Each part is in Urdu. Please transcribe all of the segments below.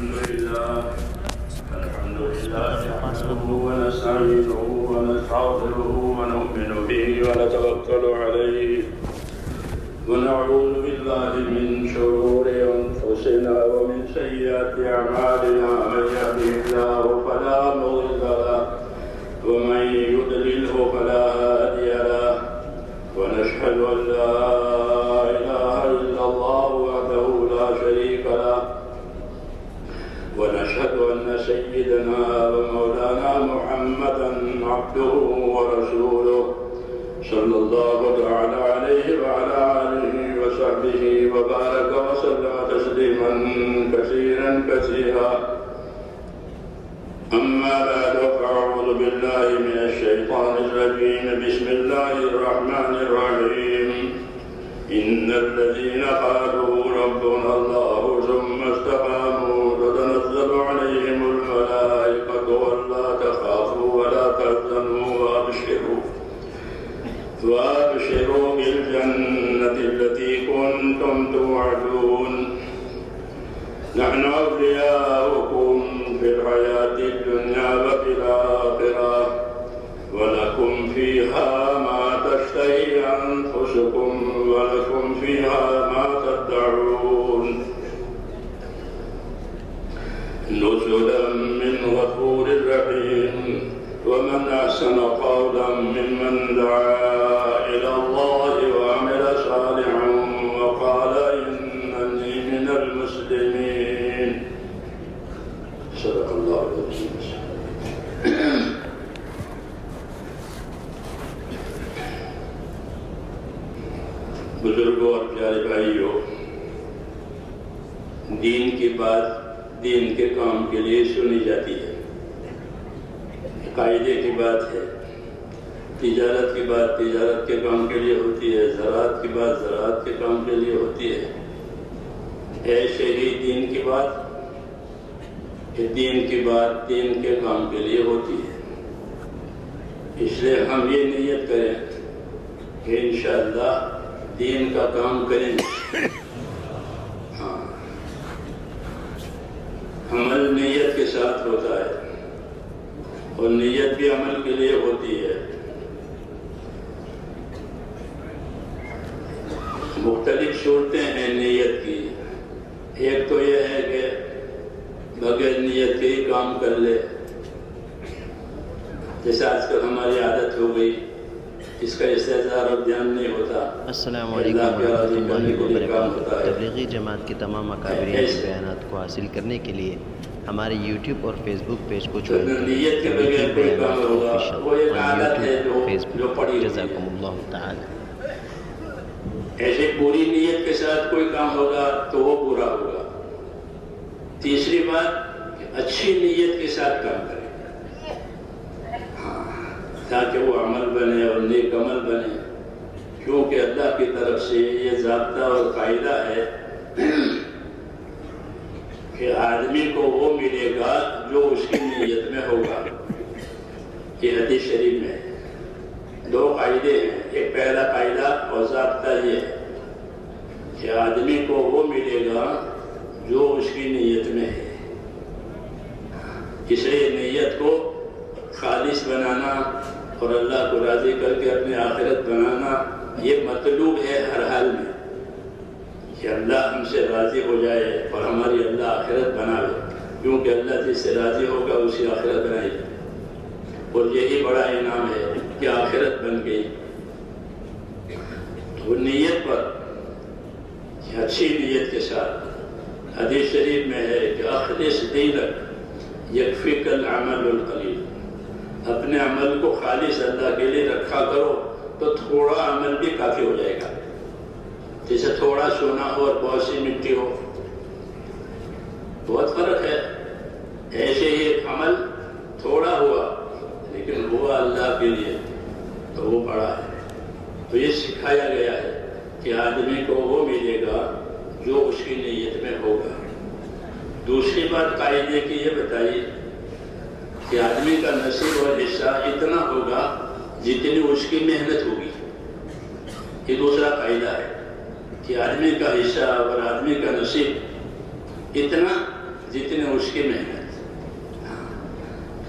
الحمد لله نحمده ونستعينه ونستغفره ونؤمن به ونتوكل عليه ونعوذ بالله من شرور أنفسنا ومن سيئات أعمالنا من يهده الله فلا مضل له ومن يضلله فلا هادي له ونشهد أن لا إله إلا الله وحده لا شريك له ونشهد أن سيدنا ومولانا محمدا عبده ورسوله صلى الله تعالى عليه وعلى آله وصحبه وبارك وسلم تسليما كثيرا كثيرا أما بعد فأعوذ بالله من الشيطان الرجيم بسم الله الرحمن الرحيم إن الذين قالوا ربنا الله ثم استقاموا تتنزل عليهم الملائكة ألا تخافوا ولا تحزنوا وأبشروا بالجنة التي كنتم توعدون نحن أولياؤكم في الحياة الدنيا وفي الآخرة ولكم فيها ما تشتهي أنفسكم ولكم فيها ما تدعون نزلا من غفور رحيم ومن أحسن قولا ممن دعا إلى الله وعمل صالحا وقال إنني من المسلمين صدق الله العظيم. بزرگوں اور پیارے بھائیوں، دین کی بات دین کے کام کے لیے سنی جاتی ہے، قاعدے کی بات ہے، تجارت کی بات تجارت کے کام کے لیے ہوتی ہے، زراعت کی بات زراعت کے کام کے لیے ہوتی ہے، ایسے ہی دین کی بات دین کے کام کے لیے ہوتی ہے۔ اس لیے ہم یہ نیت کریں کہ انشاءاللہ دین کا کام کریں گے۔ ہاں، عمل نیت کے ساتھ ہوتا ہے اور نیت بھی عمل کے لیے ہوتی ہے۔ مختلف صورتیں ہیں نیت کی، ایک تو یہ ہے کہ بغیر نیت کے ہی کام کر لے، جیسے آج کل ہماری عادت ہو گئی، اس کا استحضار اب دھیان نہیں ہوتا۔ السلام علیکم ورحمۃ اللہ وبرکاتہ۔ تبلیغی جماعت کے تمام اکابرین کے بیانات کو حاصل کرنے کے لیے ہمارے یوٹیوب اور فیس بک پیج کو جوائن کریں۔ تبلیغی بیانات آفیشیل آن یوٹیوب، فیس بک۔ جزاکم اللہ تعالی۔ ایسے پوری نیت کے ساتھ کوئی کام ہوگا تو وہ پورا ہوگا۔ تیسری بات کہ اچھی نیت کے ساتھ کام کریں تاکہ وہ عمل بنے اور نیک عمل بنے، کیونکہ اللہ کی طرف سے یہ ضابطہ اور قاعدہ ہے کہ آدمی کو وہ ملے گا جو اس کی نیت میں ہوگا۔ یہ حدیث شریف میں دو قاعدے ہیں، ایک پہلا قاعدہ اور ضابطہ یہ ہے کہ آدمی کو وہ ملے گا جو اس کی نیت میں ہے۔ اس لیے نیت کو خالص بنانا اور اللہ کو راضی کر کے اپنی آخرت بنانا یہ مطلوب ہے ہر حال میں، کہ اللہ ہم سے راضی ہو جائے اور ہماری اللہ آخرت بنائے، کیونکہ اللہ جس سے راضی ہوگا اسی آخرت بنائے گی، اور یہی بڑا انعام ہے کہ آخرت بن گئی۔ تو نیت پر اچھی نیت کے ساتھ حدیث شریف میں ہے کہ اخلص دینک یکفیک العمل القلیل، اپنے عمل کو خالص اللہ کے لیے رکھا کرو تو تھوڑا عمل بھی کافی ہو جائے گا۔ جیسے تھوڑا سونا ہو اور بہت سی مٹی ہو، بہت فرق ہے۔ ایسے ہی عمل تھوڑا ہوا لیکن ہوا اللہ کے لیے تو وہ بڑا ہے۔ تو یہ سکھایا گیا ہے کہ آدمی کو وہ ملے گا جو اس کی نیت میں ہوگا۔ دوسری بات قاعدے کی یہ بتائی کہ آدمی کا نصیب اور حصہ اتنا ہوگا جتنی اس کی محنت ہوگی۔ یہ دوسرا قاعدہ ہے کہ آدمی کا حصہ اور آدمی کا نصیب اتنا جتنی اس کی محنت۔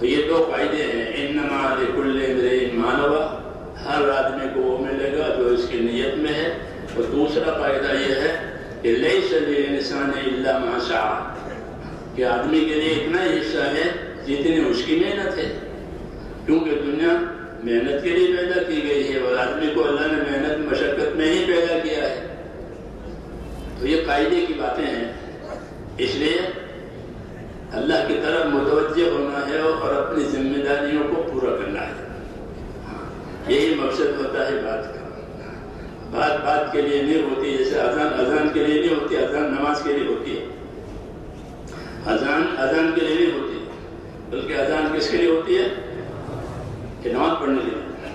تو یہ دو فائدے ہیں، انما لکل امرئ ما نوى، ہر آدمی کو وہ ملے گا جو اس کی نیت میں ہے۔ اور دوسرا فائدہ یہ ہے کہ لیس للانسان الا ما سعى، کہ آدمی کے لیے اتنا ہی حصہ ہے جتنی اس کی محنت ہے، کیونکہ دنیا محنت کے لیے پیدا کی گئی ہے اور آدمی کو اللہ نے محنت مشقت میں ہی پیدا کیا ہے۔ تو یہ قاعدے کی باتیں ہیں، اس لیے اللہ کی طرف متوجہ ہونا ہے اور اپنی ذمہ داریوں کو پورا کرنا ہے۔ یہی مقصد ہوتا ہے بات کا۔ بات کے لیے نہیں ہوتی، جیسے اذان کے لیے نہیں ہوتی، اذان نماز کے لیے ہوتی ہے، اذان کے لیے نہیں ہوتی، بلکہ اذان کس کے لیے ہوتی ہے؟ کہ نماز پڑھنے کے لیے۔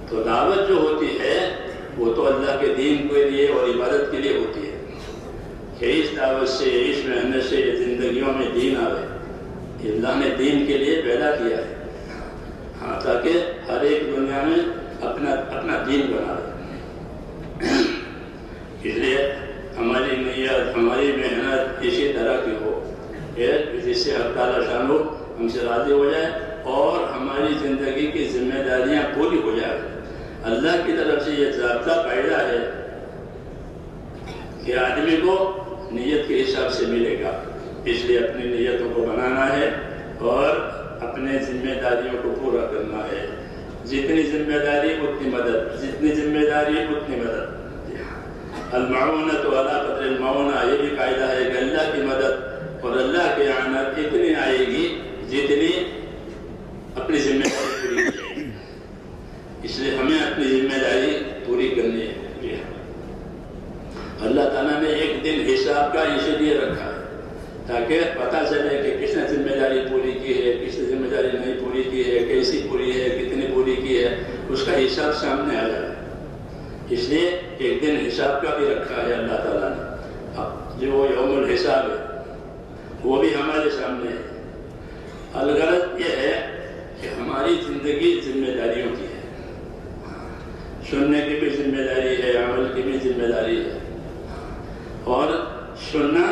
تو دعوت جو ہوتی ہے وہ تو اللہ کے دین کے لیے اور عبادت کے لیے ہوتی ہے، کہ اس دعوت سے، اس محنت سے زندگیوں میں دین آئے۔ اللہ نے دین کے لیے پیدا کیا ہے، ہاں، تاکہ ہر ایک دنیا میں اپنا دین بنا لے۔ اس لیے ہماری نیت، ہماری محنت اسی طرح کی ہو جس سے اللہ تعالیٰ شان ہم سے راضی ہو جائے اور ہماری زندگی کی ذمہ داریاں پوری ہو جائیں۔ اللہ کی طرف سے یہ ضابطہ قاعدہ ہے کہ آدمی کو نیت کے حساب سے ملے گا، اس لیے اپنی نیتوں کو بنانا ہے اور اپنے ذمہ داریوں کو پورا کرنا ہے۔ جتنی ذمہ داری اتنی مدد، جتنی ذمہ داری اتنی مدد۔ المعونۃ علی قدر المعونہ، یہ بھی قاعدہ ہے کہ اللہ کی مدد اور اللہ کی اعانت اتنی آئے گی جتنی اپنی ذمہ داری پوری کی جائے گی۔ اس لیے ہمیں اپنی ذمہ داری پوری کرنی ہے۔ اللہ تعالیٰ نے ایک دن حساب کا اسی لیے رکھا ہے تاکہ پتہ چلے کہ کس نے ذمہ داری پوری کی ہے، کس نے ذمہ داری نہیں پوری کی ہے، کیسی پوری ہے، کتنی پوری کی ہے، اس کا حساب سامنے آ جائے۔ اس لیے ایک دن حساب کا بھی رکھا ہے اللہ تعالیٰ نے، جو وہ یوم الحساب ہے وہ بھی ہمارے سامنے ہے۔ الغرض یہ ہے کہ ہماری زندگی ذمہ داریوں کی ہے، سننے کی بھی ذمہ داری ہے، عمل کی بھی ذمہ داری ہے، اور سننا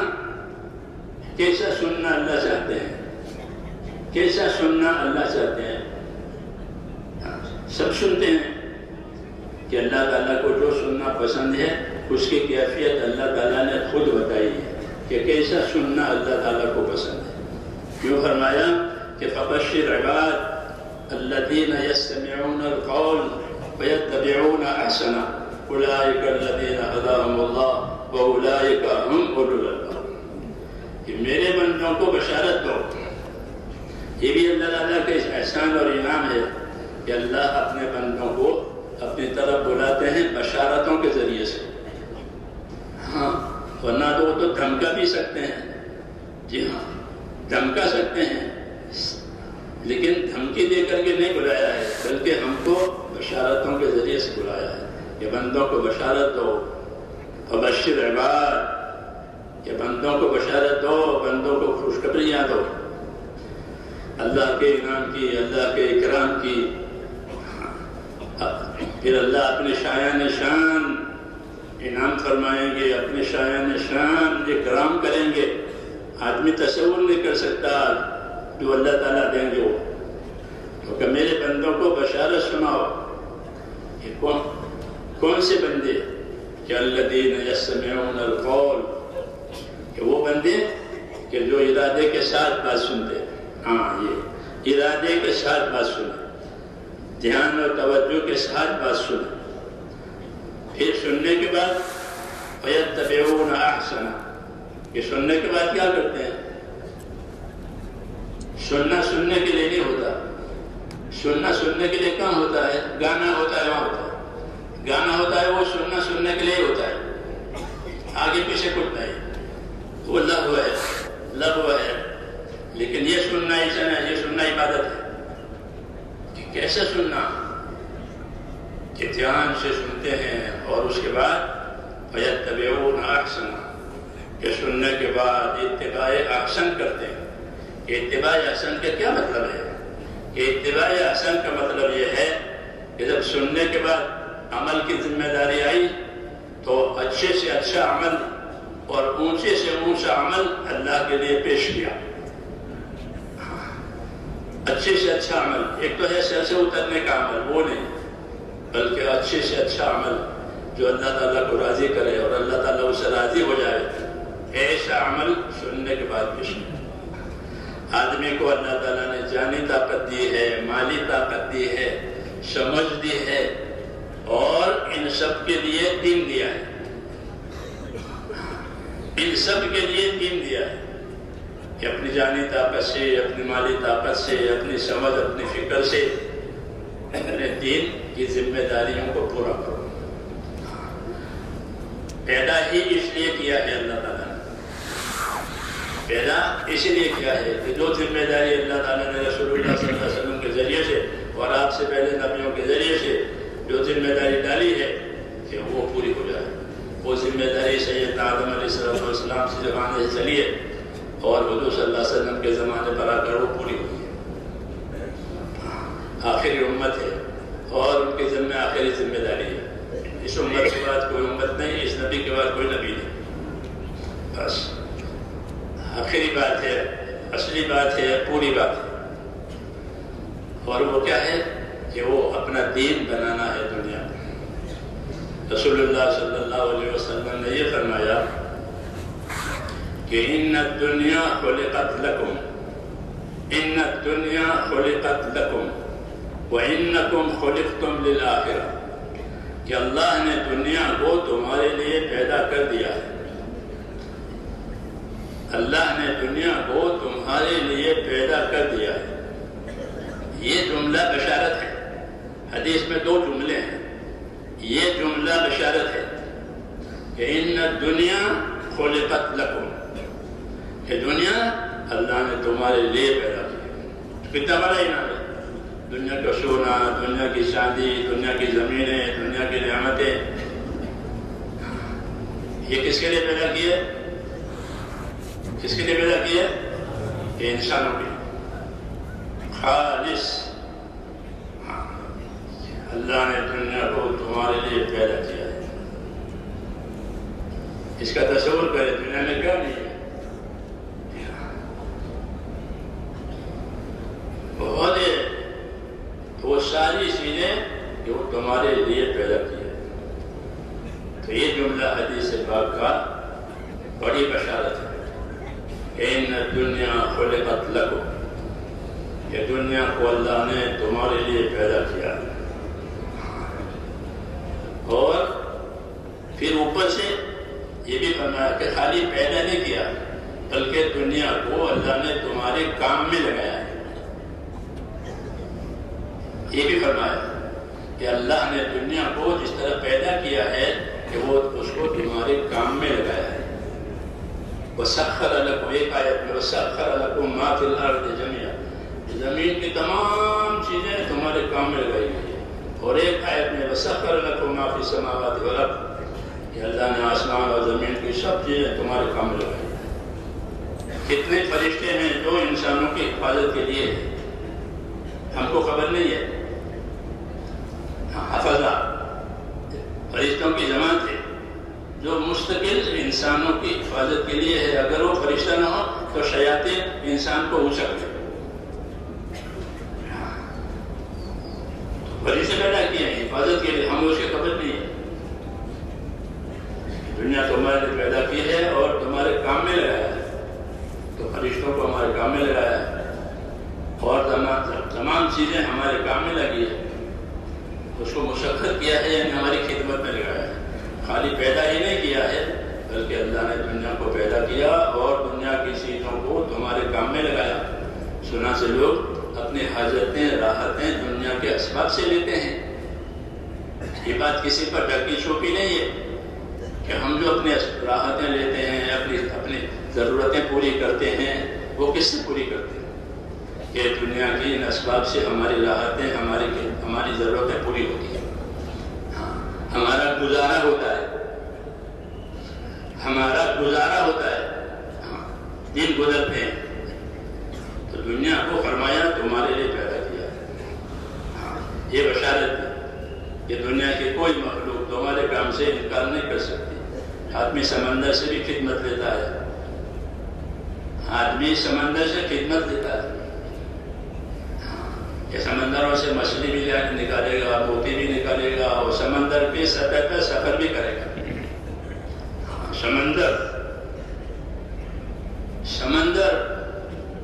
کیسا سننا اللہ چاہتے ہیں، کیسا سننا اللہ چاہتے ہیں۔ سب سنتے ہیں کہ اللہ تعالیٰ کو جو سننا پسند ہے اس کی کیفیت اللہ تعالیٰ نے خود بتائی ہے کہ کیسا سننا اللہ تعالیٰ کو پسند ہے۔ کیوں فرمایا کہ فبشر عباد الذین یستمعون القول فیتبعون احسنہ اولئک الذین ہداہم اللہ واولئک ہم اولو الالباب، کہ میرے بندوں کو بشارت دو۔ یہ بھی اللہ تعالیٰ کے احسان اور انعام ہے کہ اللہ اپنے بندوں کو اپنی طرف بلاتے ہیں بشارتوں کے ذریعے سے۔ ہاں، ورنہ تو دھمکا بھی سکتے ہیں، جی ہاں دھمکا سکتے ہیں، لیکن دھمکی دے کر کے نہیں بلایا ہے، بلکہ ہم کو بشارتوں کے ذریعے سے بلایا ہے کہ بندوں کو بشارت دو۔ فبشر عباد، کہ بندوں کو بشارت دو، بندوں کو خوشخبریاں دو اللہ کے انعام کی، اللہ کے اکرام کی۔ پھر اللہ اپنے شایان شان انعام فرمائیں گے، اپنے شایان شان اکرام کریں گے، آدمی تصور نہیں کر سکتا جو اللہ تعالیٰ دیں گے وہ۔ تو کہ میرے بندوں کو بشارت سناؤ، یہ کون سے بندے؟ کہ الذین یستمعون القول، کہ وہ بندے کہ جو ارادے کے ساتھ بات سنتے ہیں۔ ہاں، یہ ارادے کے ساتھ بات سنیں، دھیان اور توجہ کے ساتھ بات سنیں، پھر سننے کے بعد فیتبعون احسنہ، کہ سننے کے بعد کیا کرتے ہیں؟ سننا سننے کے لیے نہیں ہوتا، سننا سننے کے لیے کہاں ہوتا ہے؟ گانا ہوتا ہے وہاں ہوتا ہے، گانا ہوتا ہے وہ سننا سننے کے لیے ہوتا ہے، آگے پیچھے کچھ نہیں، وہ لغو ہے، لغو ہے۔ لیکن یہ سننا ایسا نہیں، یہ سننا عبادت ہے۔ کیسے سننا؟ کہ دھیان سے سنتے ہیں اور اس کے بعد فیتبعون احسنہ، کہ سننے کے بعد اتباع احسن کرتے ہیں۔ کہ اتباع احسن کا کیا مطلب ہے؟ کہ اتباع احسن کا مطلب یہ ہے کہ جب سننے کے بعد عمل کی ذمہ داری آئی تو اچھے سے اچھا عمل اور اونچے سے اونچا عمل اللہ کے لیے پیش کیا. اچھے سے اچھا عمل، ایک تو ہے سر سے اترنے کا عمل، وہ نہیں، بلکہ اچھے سے اچھا عمل جو اللہ تعالیٰ کو راضی کرے اور اللہ تعالیٰ اس سے راضی ہو جائے، ایسا عمل سننے کے بعد پیش کیا. آدمی کو اللہ تعالیٰ نے جانی طاقت دی ہے، مالی طاقت دی ہے، سمجھ دی ہے، اور ان سب کے لیے دین دیا ہے. ان سب کے لیے دین دیا ہے کہ اپنی جانی طاقت سے، اپنی مالی طاقت سے، اپنی سمجھ، اپنی فکر سے اپنے دین کی ذمہ داریوں کو پورا کرو. پیدا ہی اس لیے کیا ہے اللہ تعالیٰ نے، پیدا اس لیے کیا ہے کہ جو ذمہ داری اللہ تعالیٰ نے رسول اللہ صلی اللہ علیہ وسلم کے ذریعے سے اور آپ سے پہلے نبیوں کے ذریعے سے جو ذمہ داری ڈالی ہے کہ وہ پوری ہو جائے. وہ ذمہ داری سیدنا آدم علیہ السلام سے زمانے سے چلی ہے اور حضور صلی اللہ علیہ وسلم کے زمانے پر آ کر وہ پوری ہوئی ہے. آخری امت ہے اور ان کے ذمہ آخری ذمہ داری ہے. اس امت کے بعد کوئی امت نہیں، اس نبی کے بعد کوئی نبی نہیں. بس آخری بات ہے، اصلی بات ہے، پوری بات ہے. اور وہ کیا ہے کہ وہ اپنا دین بنانا ہے دنیا میں. رسول اللہ صلی اللہ علیہ وسلم نے یہ فرمایا کہ ان الدنیا خلقت لکم، ان الدنیا خلقت لکم وانکم خلقتم للآخرہ، کہ اللہ نے دنیا کو تمہارے لیے پیدا کر دیا ہے. اللہ نے دنیا کو تمہارے لیے پیدا کر دیا ہے. یہ جملہ بشارت ہے. حدیث میں دو جملے ہیں. یہ جملہ بشارت ہے کہ ان الدنیا خلقت لکم، کہ دنیا اللہ نے تمہارے لیے پیدا کی. کتنا بڑا انعام ہے. دنیا کا سونا، دنیا کی چاندی، دنیا کی زمینیں، دنیا کی نعمتیں، یہ کس کے لیے پیدا کی ہے؟ کس کے لیے پیدا کی ہے؟ کہ انسانوں کے خالص. اللہ نے دنیا کو تمہارے لیے پیدا کیا ہے. اس کا تصور کرے دنیا میں کیا نہیں ہے. بہت ہے وہ ساری چیزیں کہ وہ تمہارے لیے پیدا کی ہے. تو یہ جملہ حدیث پاک کا بڑی بشارت ہے. ان الدنیا خلقت لکم، کہ دنیا کو اللہ نے تمہارے لیے پیدا کیا. اور پھر اوپر سے یہ بھی فرمایا کہ خالی پیدا نہیں کیا بلکہ دنیا کو اللہ نے تمہارے کام میں لگایا ہے. یہ بھی فرمایا کہ اللہ نے دنیا کو جس طرح پیدا کیا ہے کہ وہ اس کو تمہارے کام میں لگایا ہے. وَسَخَّرَ لَكُمْ، ایک آیت میں وَسَخَّرَ لَكُمْ مَا فِي الْأَرْضِ جَمِيعًا، زمین کی تمام چیزیں تمہارے کام میں لگائی گئی. اور ایک آیت میں وَسَخَّرَ لَكُمْ مَا فِي السَّمَاوَاتِ وَالْأَرْضِ، کہ اللہ نے آسمان اور زمین کی سب چیزیں تمہارے کام میں لگائی. کتنے فرشتے ہیں جو انسانوں کی حفاظت کے لیے ہم کو خبر نہیں ہے. حفظہ فرشتوں کی جماعت ہے جو مستقل انسانوں کی حفاظت کے لیے ہے. اگر وہ فرشتہ نہ ہو تو شیاطین انسان کو اچک لیں. فرشتے پیدا کیے ہیں حفاظت کے لیے، ہمیں اس کی خبر نہیں ہے. دنیا تمہارے لیے پیدا کی ہے اور تمہارے کام میں لگایا ہے. تو فرشتوں کو ہمارے کام میں لگایا ہے اور تمام چیزیں ہمارے کام میں لگی ہے. اس کو مشقت کیا ہے یعنی ہماری خدمت میں لگایا ہے. خالی پیدا ہی نہیں کیا ہے بلکہ اللہ نے دنیا کو پیدا کیا اور دنیا کی چیزوں کو تمہارے کام میں لگایا. سنا سے لوگ اپنی حاجتیں، راحتیں دنیا کے اسباب سے لیتے ہیں. یہ بات کسی پر ڈھکی چھپی نہیں ہے کہ ہم جو اپنی راحتیں لیتے ہیں، اپنی ضرورتیں پوری کرتے ہیں، وہ کس سے پوری کرتے ہیں؟ کہ دنیا کی ان اسباب سے ہماری راحتیں، ہماری ضرورتیں پوری ہوتی ہیں. ہمارا گزارا ہوتا ہے، ہمارا گزارا ہوتا ہے، دن گزرتے ہیں. تو دنیا کو فرمایا تمہارے لیے پیدا کیا ہے. یہ بشارت ہے کہ دنیا کی کوئی مخلوق تمہارے کام سے انکار نہیں کر سکتی. آدمی سمندر سے بھی خدمت لیتا ہے، آدمی سمندر سے خدمت لیتا ہے کہ سمندروں سے مچھلی بھی نکالے گا، موتی بھی نکالے گا، اور سمندر کی سطح پر سفر بھی کرے گا۔ سمندر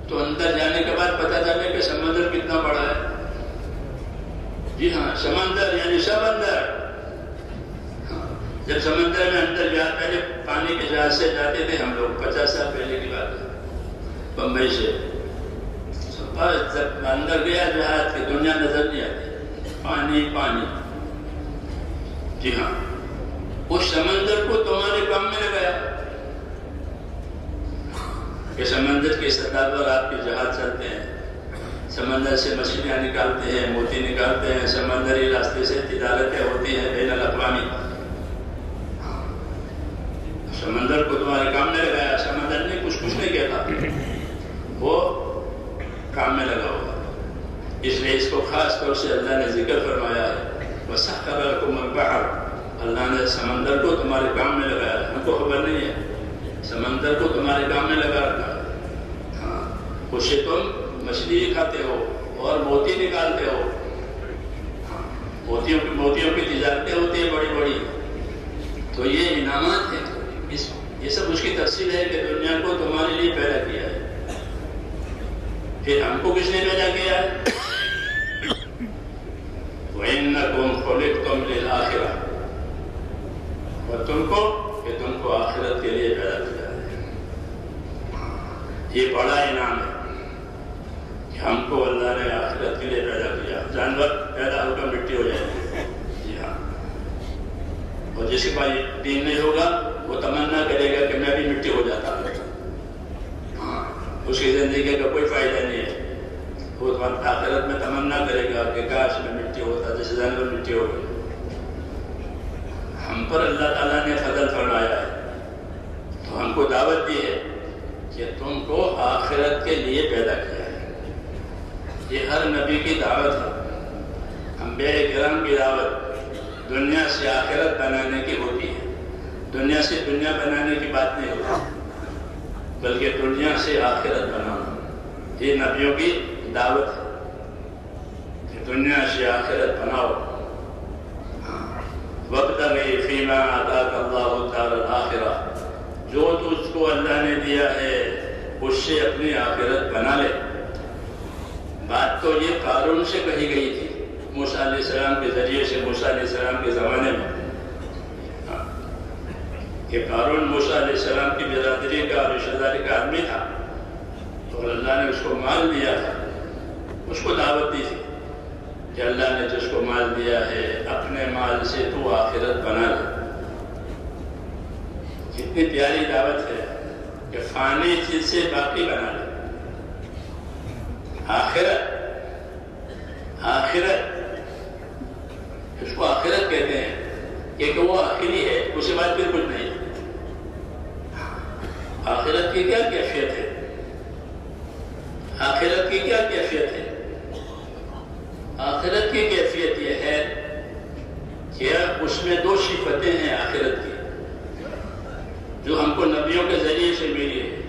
تو اندر جانے کے بعد پتہ چلے کہ سمندر کتنا بڑا ہے۔ جی ہاں، سمندر یعنی سمندر۔ جب سمندر میں اندر جا، پہلے پانی کے جہاز سے جاتے تھے ہم لوگ، 50 سال پہلے کی بات ہے، بمبئی سے۔ بس جب اندر گیا جہاز کی دنیا نظر نہیں آتی، پانی پانی۔ جی ہاں، اس سمندر کو تمہارے کام میں لگایا کہ سمندر کی سطح پر آپ کے جہاز چلتے ہیں، سمندر سے مچھلیاں نکالتے ہیں، موتی نکالتے ہیں، سمندری راستے سے تجارتیں ہوتی ہیں بین الاقوامی۔ سمندر کو تمہارے کام میں لگایا، سمندر نے کچھ نہیں کیا تھا، وہ کام میں لگا ہوا۔ اس لیے اس کو خاص طور سے اللہ نے ذکر فرمایا ہے، وَسَخَّرَ لَكُمُ الْبَحْرَ، اللہ نے سمندر کو تمہارے کام میں لگایا۔ ہم کو خبر نہیں ہے، سمندر کو تمہارے کام میں لگا رکھا۔ ہاں، اس سے تم مچھلی کھاتے ہو اور موتی نکالتے ہو۔ موتیوں کی تجارتیں ہوتی ہیں بڑی بڑی، تو یہ انعامات ہیں۔ یہ سب اس کی تفصیل ہے کہ دنیا کو تمہارے لیے پیدا کیا ہے۔ پھر ہم کو کس نے پیدا کیا ہے؟ وَإِنَّكُمْ خُلِقْتُمْ لِلْآخِرَةِ، اور تم کو آخرت کے لیے پیدا کیا ہے۔ یہ بڑا انعام ہے کہ ہم کو اللہ نے آخرت کے لیے پیدا کیا۔ جانور پیدا ہو کر مٹی ہو جائے گے، جی ہاں، اور جس کے پاس دین نہیں ہوگا وہ تمنا کرے گا کہ میں بھی مٹی ہو جاتا ہوں۔ ہاں، اس کی زندگی کا کوئی فائدہ نہیں ہے۔ وہ آخرت میں تمنا کرے گا کہ کاش میں مٹی ہوتا، جیسے جانور مٹی ہو گئی۔ ہم پر اللہ تعالیٰ نے فضل فرمایا ہے، تو ہم کو دعوت دی ہے کہ تم کو آخرت کے لیے پیدا کیا ہے۔ یہ ہر نبی کی دعوت ہے، انبیاء کرام کی دعوت دنیا سے آخرت بنانے کی ہوتی ہے۔ دنیا سے دنیا بنانے کی بات نہیں ہوتی، بلکہ دنیا سے آخرت بنانا، یہ نبیوں کی دعوت ہے کہ دنیا سے آخرت بناؤ۔ وَابْتَغِ فِيمَا آتَاكَ اللَّهُ الدَّارَ الْآخِرَةَ، جو تجھ کو اللہ نے دیا ہے اس سے اپنی آخرت بنا لے۔ بات تو یہ قارون سے کہی گئی تھی، موسیٰ علیہ السلام کے ذریعے سے، موسیٰ علیہ السلام کے زمانے میں، کہ قارون موسیٰ علیہ السلام کی برادری کا رشتہ داری کا آدمی تھا، اور اللہ نے اس کو مال دیا تھا۔ اس کو دعوت دی تھی کہ اللہ نے جس کو مال دیا ہے اپنے مال سے تو آخرت بنا لے۔ کتنی پیاری دعوت ہے کہ فانی چیز سے باقی بنا لے۔ آخرت اس کو آخرت کہتے ہیں کہ وہ آخری ہے، اس کے بعد پھر کچھ نہیں۔ آخرت کی کیا کیفیت ہے؟ آخرت کی کیا کیفیت ہے؟ آخرت کی کیفیت یہ ہے کہ اس میں دو صفتیں ہیں آخرت کی، جو ہم کو نبیوں کے ذریعے سے ملی ہے۔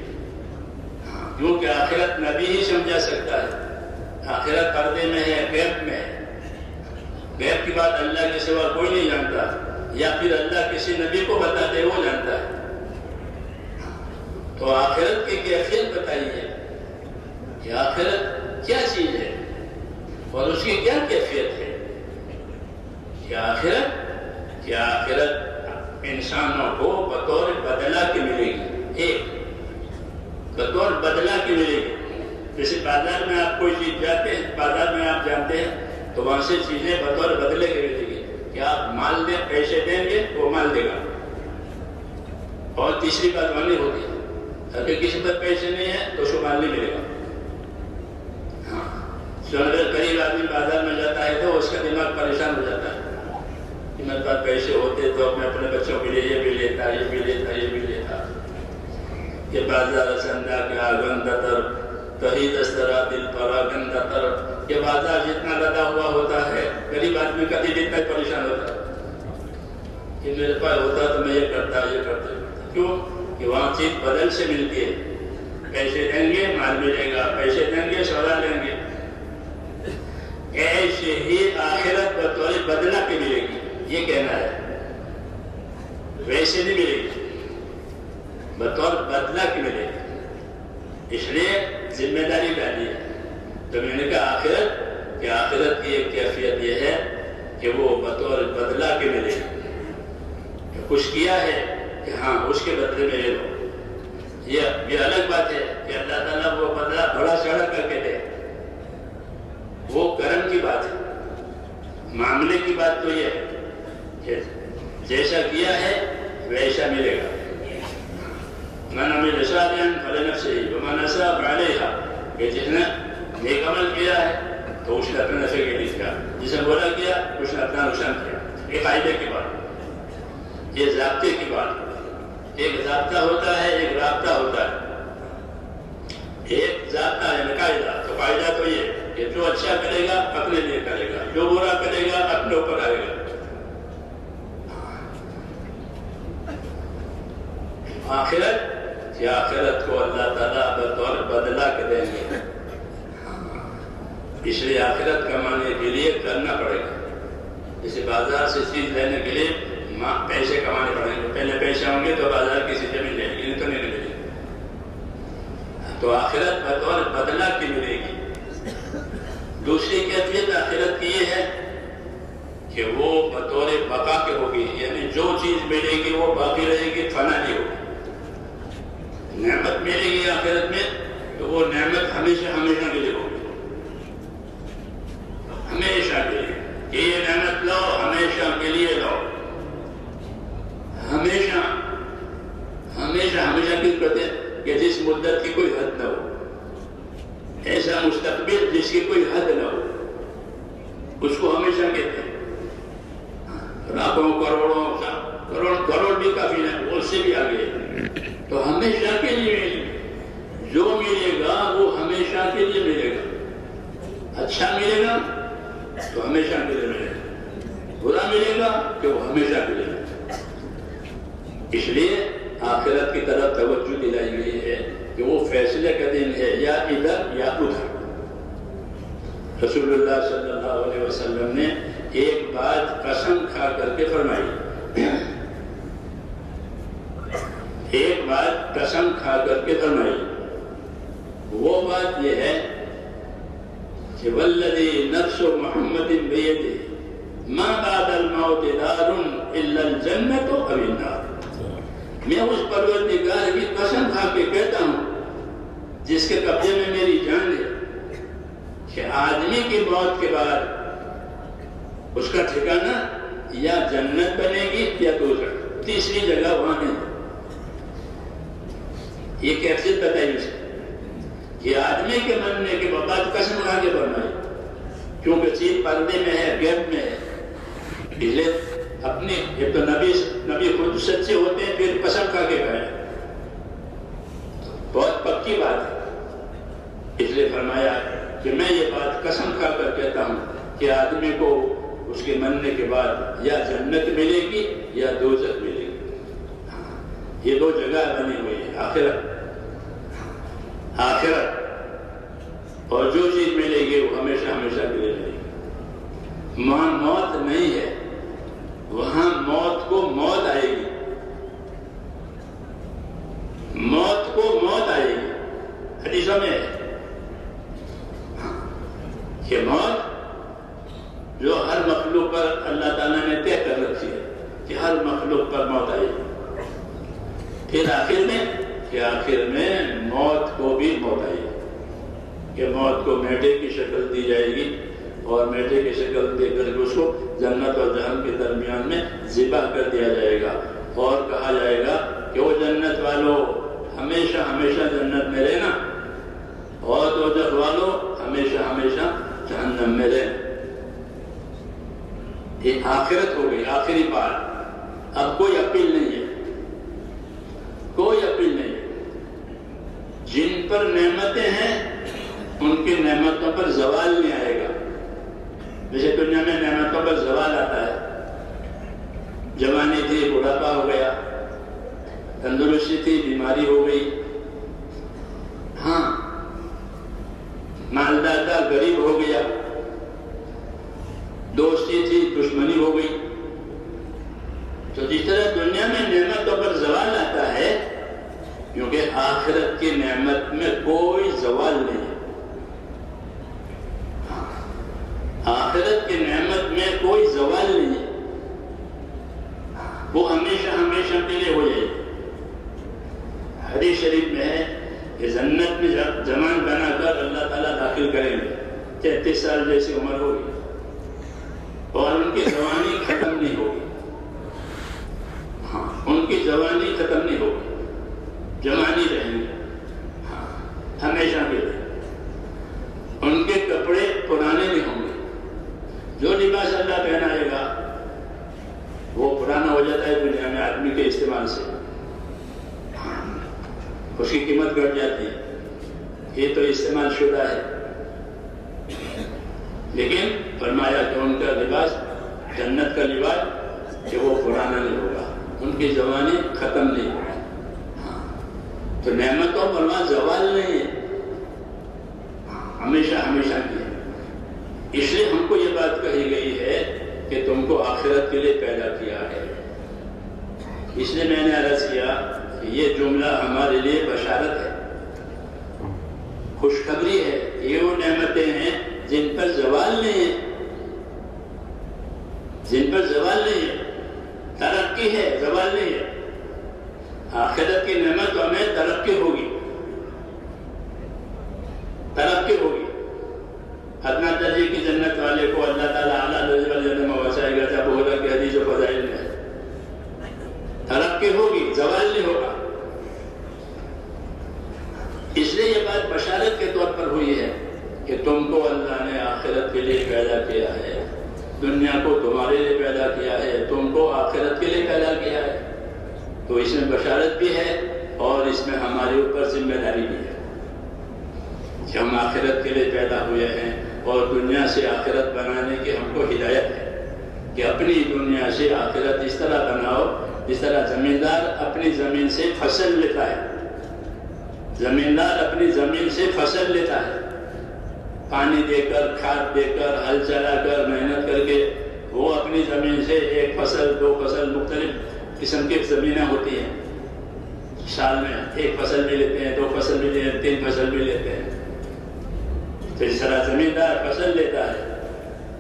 کیونکہ آخرت نبی ہی سمجھا سکتا ہے۔ آخرت پردے میں ہے، غیب میں ہے۔ غیب کی بات اللہ کے سوا کوئی نہیں جانتا، یا پھر اللہ کسی نبی کو بتا دے وہ جانتا ہے۔ تو آخرت کی کیفیت بتائیے کہ آخرت کیا چیز ہے اور اس کی کیا کیفیت ہے؟ کہ آخرت انسانوں کو بطور بدلہ کی ملے گی، بطور بدلہ کی ملے گی۔ جیسے بازار میں آپ کوئی چیز جاتے ہیں، بازار میں آپ جانتے ہیں تو وہاں سے چیزیں بطور بدلے کے ملے گی کہ آپ مال دیں، پیسے دیں گے وہ مال دے گا۔ اور تیسری بات مانی ہوتی ہے، اگر کسی پر پیسے نہیں ہیں تو اس کو مال نہیں ملے گا۔ اگر غریب آدمی بازار میں جاتا ہے تو اس کا دماغ پریشان ہو جاتا ہے کہ میرے پاس پیسے ہوتے تو میں اپنے بچوں کے لیے یہ بھی لیتا، یہ بھی لیتا، یہ بھی لیتا۔ یہ بازار سندا کیا گندتر کہیں دسترا دل پرا گندتر، یہ بازار جتنا لدا ہوا ہوتا ہے غریب آدمی کا دل اتنا پریشان ہوتا ہے کہ میرے پاس ہوتا تو میں یہ کرتا کیوں کہ وہاں چیز بدل سے ملتی ہے. پیسے دیں گے مال ملے گا، پیسے دیں گے سودا لیں گے. ایسے ہی آخرت بطور بدلہ کے ملے گی، یہ کہنا ہے. ویسے نہیں ملے گی، بطور بدلہ کی ملے گی. اس لیے ذمہ داری ڈالی ہے. تو میں نے کہا آخرت کہ آخرت کی ایک کیفیت یہ ہے کہ وہ بطور بدلہ کے ملے گی. کچھ کیا ہے کہ ہاں اس کے بدلے میں لے لو. یہ الگ بات ہے کہ اللہ تعالیٰ وہ بدلہ بڑا چڑھا کر کے دے، وہ کرم کی بات ہے. معاملے کی بات تو یہ ہے کہ جیسا کیا ہے ویسا ملے گا. من عمل صالحا فلنفسه ومن اساء فعليها کہ جس نے نیک عمل کیا ہے تو اس نے اپنے نفع کے لیے کیا، جس نے برا کیا اس نے اپنا نقصان کیا. یہ قاعدے کی بات، یہ ضابطے کی بات. ایک ضابطہ ہوتا ہے، ایک رابطہ ہوتا ہے. ایک ضابطہ ہے قاعدہ، تو قاعدہ تو یہ کہ جو اچھا کرے گا اپنے لیے کرے گا، جو برا کرے گا اپنے اوپر آئے گا. آخرت کہ آخرت کو اللہ تعالیٰ بطور بدلہ کے دیں گے. اس لیے آخرت کمانے کے لیے کرنا پڑے گا. جیسے بازار سے چیز لینے کے لیے پیسے کمانے پڑیں گے. پہلے پیسے ہوں گے تو بازار کی چیزیں مل جائیں گی، نہیں تو نہیں ملے گی. تو آخرت بطور بدلہ کی ملے گی. دوسری کیفیت آخرت کی یہ ہے کہ وہ بطور بقا کے ہوگی، یعنی جو چیز ملے گی وہ باقی رہے گی، فنا نہیں ہوگی. نعمت ملے گی آخرت میں تو وہ نعمت ہمیشہ ہمیشہ کے لیے ہوگی، ہمیشہ کے لیے. کہ یہ نعمت لو ہمیشہ کے لیے لو، ہمیشہ ہمیشہ ہمیشہ کیوں کہتے ہیں کہ جس مدت کی کوئی حد نہ ہو. ایسا مستقبل جس کی کوئی حد نہ ہو اس کو ہمیشہ کہتے ہیں. لاکھوں کروڑ بھی کافی نہیں، اس سے بھی آگے. تو ہمیشہ کے لیے جو ملے گا وہ ہمیشہ کے لیے ملے گا. اچھا ملے گا تو ہمیشہ کے لیے ملے گا، برا ملے گا کہ وہ ہمیشہ کے لیے ملے گا. اس لیے آخرت کی طرف توجہ دلائی گئی ہے کہ وہ فیصلے کا دن ہے، یا ادھر یا ادھر. رسول اللہ صلی اللہ علیہ وسلم نے ایک بات قسم کھا کر کے فرمائی، ایک بات قسم کھا کر کے فرمائی. وہ بات یہ ہے کہ والذی نفس محمد بیدہ ما بعد الموت دار الا الجنۃ او النار. میں اس پروردگار کی قسم کھا کے کہتا ہوں جس کے قبضے میں میری جان ہے کہ آدمی کی موت کے بعد اس کا ٹھکانہ یا جنت بنے گی یا دوزخ، تیسری جگہ وہاں نہیں. یہ کیفیت بتائی اسے کہ آدمی کے مرنے کے بعد قسم کھا کے فرمائی، کیونکہ چیز پردے میں ہے، غیب میں ہے. اس لیے اپنی ایک تو نبی خود سچے ہوتے ہیں، پھر قسم کھا کے کہے، بہت پکی بات ہے. اس لیے فرمایا کہ میں یہ بات قسم کھا کر کہتا ہوں کہ آدمی کو اس کے مرنے کے بعد یا جنت ملے گی یا دوزخ ملے گی. یہ دو جگہ بنی ہوئی ہے، آخرت اور جو چیز ملے گی وہ ہمیشہ ہمیشہ کے لیے ملے گی. وہاں موت نہیں ہے، وہاں موت کو موت آئے گی، موت کو موت آئے گی. حدیثوں میں ہے کہ موت جو ہر مخلوق پر اللہ تعالیٰ نے طے کر رکھی ہے کہ ہر مخلوق پر موت آئے گی. پھر آخر میں موت کو بھی موت آئے گی کہ موت کو میڈے کی شکل دی جائے گی، اور میڈے کی شکل دے کر اس کو جنت اور جہنم کے درمیان میں ذبح کر دیا جائے گا، اور کہا جائے گا کہ وہ جنت والوں ہمیشہ ہمیشہ جنت میں رہنا، اور دوزخ والوں ہمیشہ ہمیشہ جہنم میں رہنا. یہ آخرت ہو گئی، آخری بات. اب کوئی اپیل نہیں ہے، کوئی اپیل نہیں ہے. جن پر نعمتیں ہیں ان کی نعمتوں پر زوال نہیں آئے گا. جیسے دنیا میں نعمتوں پر زوال آتا ہے، جوانی تھی بڑھاپا ہو گیا، تندرستی تھی بیماری ہو گئی، ہاں مالدار تھا غریب ہو گیا، دوستی تھی دشمنی ہو گئی۔ تو جس طرح دنیا میں نعمتوں پر زوال آتا ہے، کیونکہ آخرت کی نعمت میں کوئی زوال نہیں ہے، آخرت کی نعمت میں کوئی زوال نہیں ہے، وہ ہمیشہ ہمیشہ کے لیے ہو جائے گی۔ حدیث شریف میں ہے کہ جنت میں جوان بنا کر اللہ تعالیٰ داخل کریں گے، 33 سال جیسی عمر ہوگی اور ان کی جوانی ختم نہیں ہوگی، ہاں ان کی جوانی ختم نہیں ہوگی، جوانی رہیں گے ہاں ہمیشہ کے لیے۔ ان کے کپڑے پرانے نہیں ہوں گے، جو لباس اللہ پہنائے گا وہ پرانا ہو جاتا ہے دنیا میں آدمی کے استعمال سے، اس کی قیمت گھٹ جاتی ہے، یہ تو استعمال شدہ ہے۔ لیکن فرمایا کہ ان کا لباس جنت کا لباس کہ وہ پرانا نہیں ہوگا، ان کی جوانی ختم نہیں ہوگی، تو نعمتوں پر وہاں زوال نہیں ہے، ہمیشہ ہمیشہ کی ہے۔ اس لیے ہم کو یہ بات کہی گئی ہے کہ تم کو آخرت کے لیے پیدا کیا ہے۔ اس لیے میں نے عرض کیا کہ یہ جملہ ہمارے لیے بشارت ہے، خوشخبری ہے، یہ وہ نعمتیں ہیں جن پر زوال نہیں ہے، جن پر زوال نہیں ہے، ترقی ہے، زوال نہیں ہے۔ آخرت کی نعمت ہمیں ترقی ہوگی، ترقی ہوگی۔ ادنیٰ درجے کی جنت والے کو اللہ تعالیٰ اعلیٰ درجے والے جنت میں پہنچائے گا، جب ہوگا کہ حدیث و فضائل میں ترقی ہوگی، زوال نہیں ہوگا۔ اس لیے یہ بات بشارت کے طور پر ہوئی ہے کہ تم کو اللہ نے آخرت کے لیے پیدا کیا ہے، دنیا کو تمہارے لیے پیدا کیا ہے، تم کو آخرت کے لیے پیدا کیا ہے۔ تو اس میں بشارت بھی ہے اور اس میں ہمارے اوپر ذمہ داری بھی ہے کہ ہم آخرت کے لیے پیدا ہوئے ہیں، اور دنیا سے آخرت بنانے کی ہم کو ہدایت ہے کہ اپنی دنیا سے آخرت اس طرح بناؤ جس طرح زمیندار اپنی زمین سے فصل لیتا ہے، زمیندار اپنی زمین سے فصل لیتا ہے، پانی دے کر، کھاد دے کر، ہل چلا کر، محنت کر کے وہ اپنی زمین سے ایک فصل، دو فصل، مختلف قسم کی زمینیں ہوتی ہیں، سال میں ایک فصل بھی لیتے ہیں، دو فصل بھی لیتے ہیں، 3 فصل بھی لیتے ہیں۔ تو اس طرح زمیندار فصل لیتا ہے،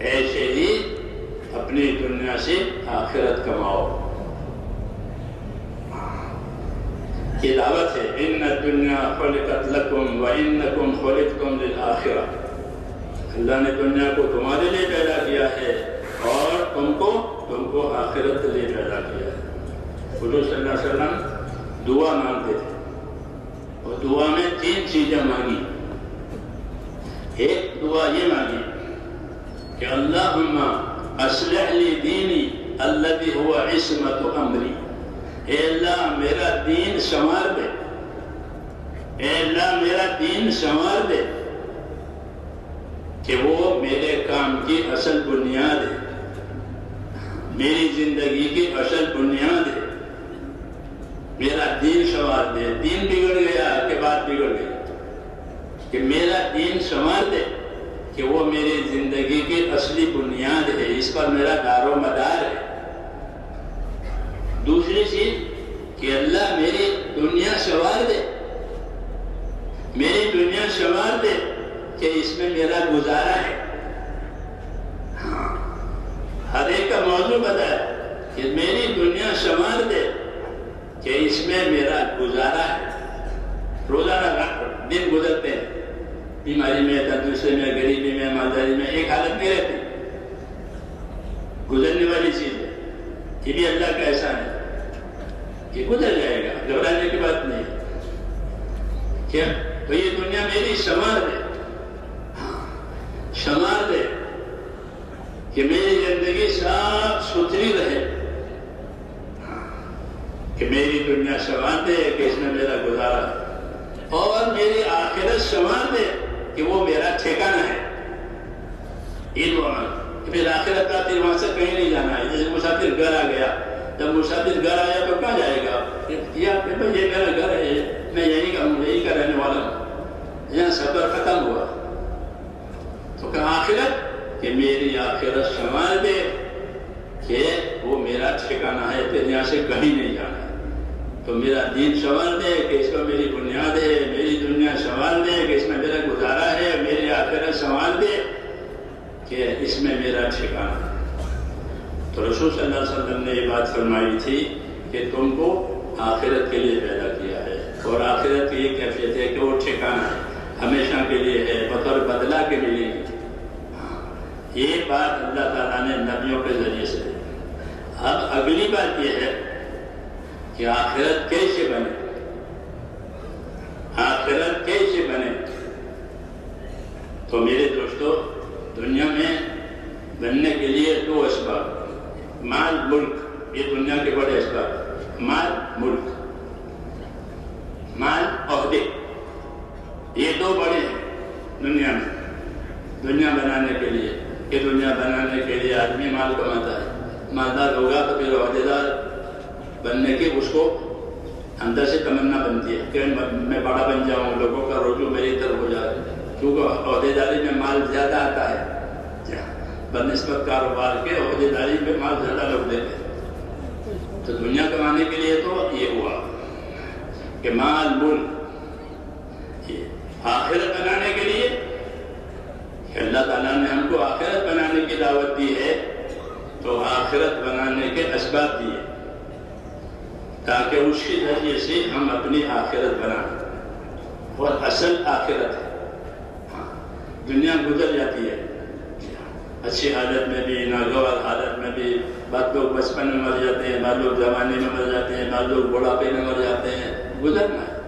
ایسے ہی اپنی دنیا سے آخرت کماؤ۔ یہ دعوت ہے، ان الدنیا خلقت لکم وانکم خلقتم للآخرہ۔ اللہ نے دنیا کو تمہارے لیے پیدا کیا ہے اور تم کو آخرت کے لیے پیدا کیا ہے۔ حضور صلی اللہ علیہ وسلم دعا مانگتے تھے اور دعا میں 3 چیزیں مانگی۔ ایک دعا یہ مانگی کہ اللہم اصلح لی دینی الذی هو عصمت امری، اے اللہ میرا دین سنوار دے، اے اللہ میرا دین سنوار دے کہ وہ میرے کام کی اصل بنیاد ہے، میری زندگی کی اصل بنیاد ہے، میرا دین سنوار دے۔ دین بگڑ گیا کہ بات بگڑ گئی، کہ میرا دین سنوار دے کہ وہ میری زندگی کی اصلی بنیاد ہے، اس پر میرا دار و مدار ہے۔ دوسری چیز کہ اللہ میری دنیا سنوار دے، میری دنیا سنوار دے کہ اس میں میرا گزارا ہے۔ ہاں ہر ایک کا موضوع بتایا کہ میری دنیا سنوار دے کہ اس میں میرا گزارا ہے۔ روزانہ دن گزرتے ہیں، بیماری میں، تندرستی میں، غریبی میں، مالداری میں، ایک حالت نہیں رہتی، گزرنے والی چیز ہے۔ یہ بھی اللہ کا احسان ہے، یہ گزر جائے گا، گھبرانے کی بات نہیں ہے۔ کیا تو یہ دنیا میری شمار دے، شمار دے کہ میری زندگی صاف ستھری رہے، کہ میری دنیا شمار دے کہ اس میں میرا گزارا ہے، اور میری آخرت شمار دے کہ وہ میرا ٹھکانہ ہے۔ یہ دعا کہ پھر آخرت کا تیر وہاں سے کہیں نہیں جانا ہے، جیسے مسافر گھر آ گیا جب مسافر گھر آیا تو کہاں جائے گا؟ کیا کہ بھائی یہ میرا گھر ہے، میں یہی کا رہنے والا ہوں، یہاں سفر ختم ہوا۔ تو کہا آخرت کہ میری آخرت سنوار دے کہ وہ میرا ٹھکانہ ہے، پھر یہاں سے کہیں نہیں جانا۔ تو میرا دین سنوار دے کہ اس میں میری بنیاد ہے، میری دنیا سنوار دے کہ اس میں میرا گزارا ہے، میری آخرت سنوار دے کہ اس میں میرا ٹھکانہ ہے۔ تو رسول صلی اللہ علیہ وسلم نے یہ بات فرمائی تھی کہ تم کو آخرت کے لیے پیدا کیا ہے، اور آخرت کی یہ کیفیت ہے کہ وہ ٹھکانہ ہے، ہمیشہ کے لیے ہے، بطور بدلہ کے ملے گی۔ یہ بات اللہ تعالیٰ نے نبیوں کے ذریعے سے دی۔ اب اگلی بات یہ ہے کہ آخرت کیسے بنے، آخرت کیسے بنے۔ تو میرے دوستو، دنیا میں بننے کے لیے دو اسباب، مال ملک، یہ دنیا کے بڑے اسباب، مال ملک، مال عہدے، یہ دو بڑے ہیں دنیا میں، دنیا بنانے کے لیے۔ کہ دنیا بنانے کے لیے آدمی مال کماتا ہے، مالدار ہوگا تو پھر عہدیدار بننے کی اس کو اندر سے تمنا بنتی ہے کہ میں بڑا بن جاؤں، لوگوں کا رجوع میری طرف ہو جائے، کیونکہ عہدیداری میں مال زیادہ آتا ہے، بنسبت کاروبار کے عہدیداری میں مال زیادہ لوگ دیتے ہیں۔ تو دنیا کمانے کے لیے تو یہ ہوا کہ مال ملک، آخرت بنانے کے لیے کہ اللہ تعالیٰ نے ہم کو آخرت بنانے کی دعوت دی ہے، تو آخرت بنانے کے اسباب دیے تاکہ اس کے ذریعے سے ہم اپنی آخرت بنائیں، اور اصل آخرت ہے۔ دنیا گزر جاتی ہے، اچھی حالت میں بھی، ناگوار حالت میں بھی، بعض لوگ بچپن میں مر جاتے ہیں، بعض لوگ جوانی میں مر جاتے ہیں، بعض لوگ بڑھاپے میں مر جاتے ہیں، گزرنا ہے۔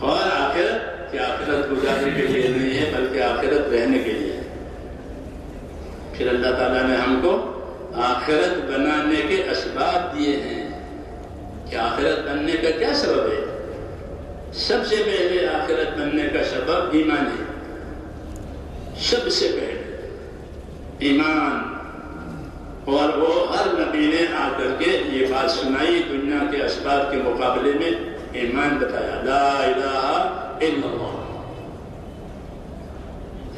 اور آخرت کہ آخرت گزارنے کے لیے نہیں ہے بلکہ آخرت رہنے کے لیے۔ پھر اللہ تعالیٰ نے ہم کو آخرت بنانے کے اسباب دیے ہیں کہ آخرت بننے کا کیا سبب ہے؟ سب سے پہلے آخرت بننے کا سبب ایمان ہے، سب سے پہلے ایمان۔ اور وہ ہر نبی نے آ کر کے یہ بات سنائی، دنیا کے اسباب کے مقابلے میں ایمان بتایا، لا الہ الا اللہ،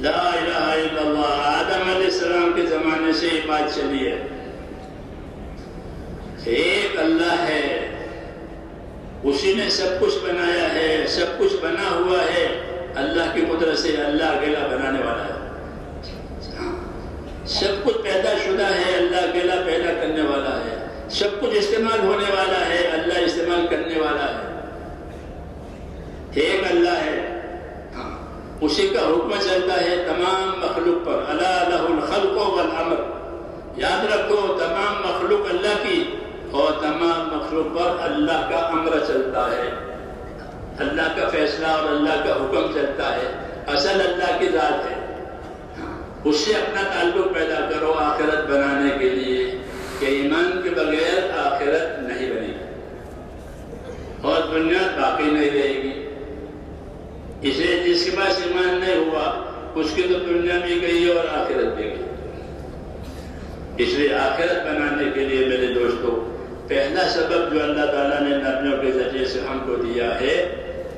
لا الہ الا اللہ۔ آدم علیہ السلام کے زمانے سے یہ بات چلی ہے، ایک اللہ ہے، اسی نے سب کچھ بنایا ہے، سب کچھ بنا ہوا ہے اللہ کی قدرت سے، اللہ اکیلا بنانے والا ہے، سب کچھ پیدا شدہ ہے، اللہ اکیلا پیدا کرنے والا ہے، سب کچھ استعمال ہونے والا ہے، اللہ استعمال کرنے والا ہے، ایک اللہ ہے، اسی کا حکم چلتا ہے تمام مخلوق پر، الا لہ الخلق والامر۔ یاد رکھو تمام مخلوق اللہ کی، اور تمام مخلوق پر اللہ کا امر چلتا ہے، اللہ کا فیصلہ اور اللہ کا حکم چلتا ہے، اصل اللہ کی ذات ہے، اس سے اپنا تعلق پیدا کرو آخرت بنانے کے لیے، کہ ایمان کے بغیر آخرت نہیں بنے گی اور دنیا باقی نہیں رہے گی۔ اسے جس کے پاس ایمان نہیں ہوا اس کی تو دنیا بھی گئی اور آخرت بھی گئی۔ اس لیے آخرت بنانے کے لیے میرے دوستو، پہلا سبب جو اللہ تعالیٰ نے نبیوں کے ذریعے سے ہم کو دیا ہے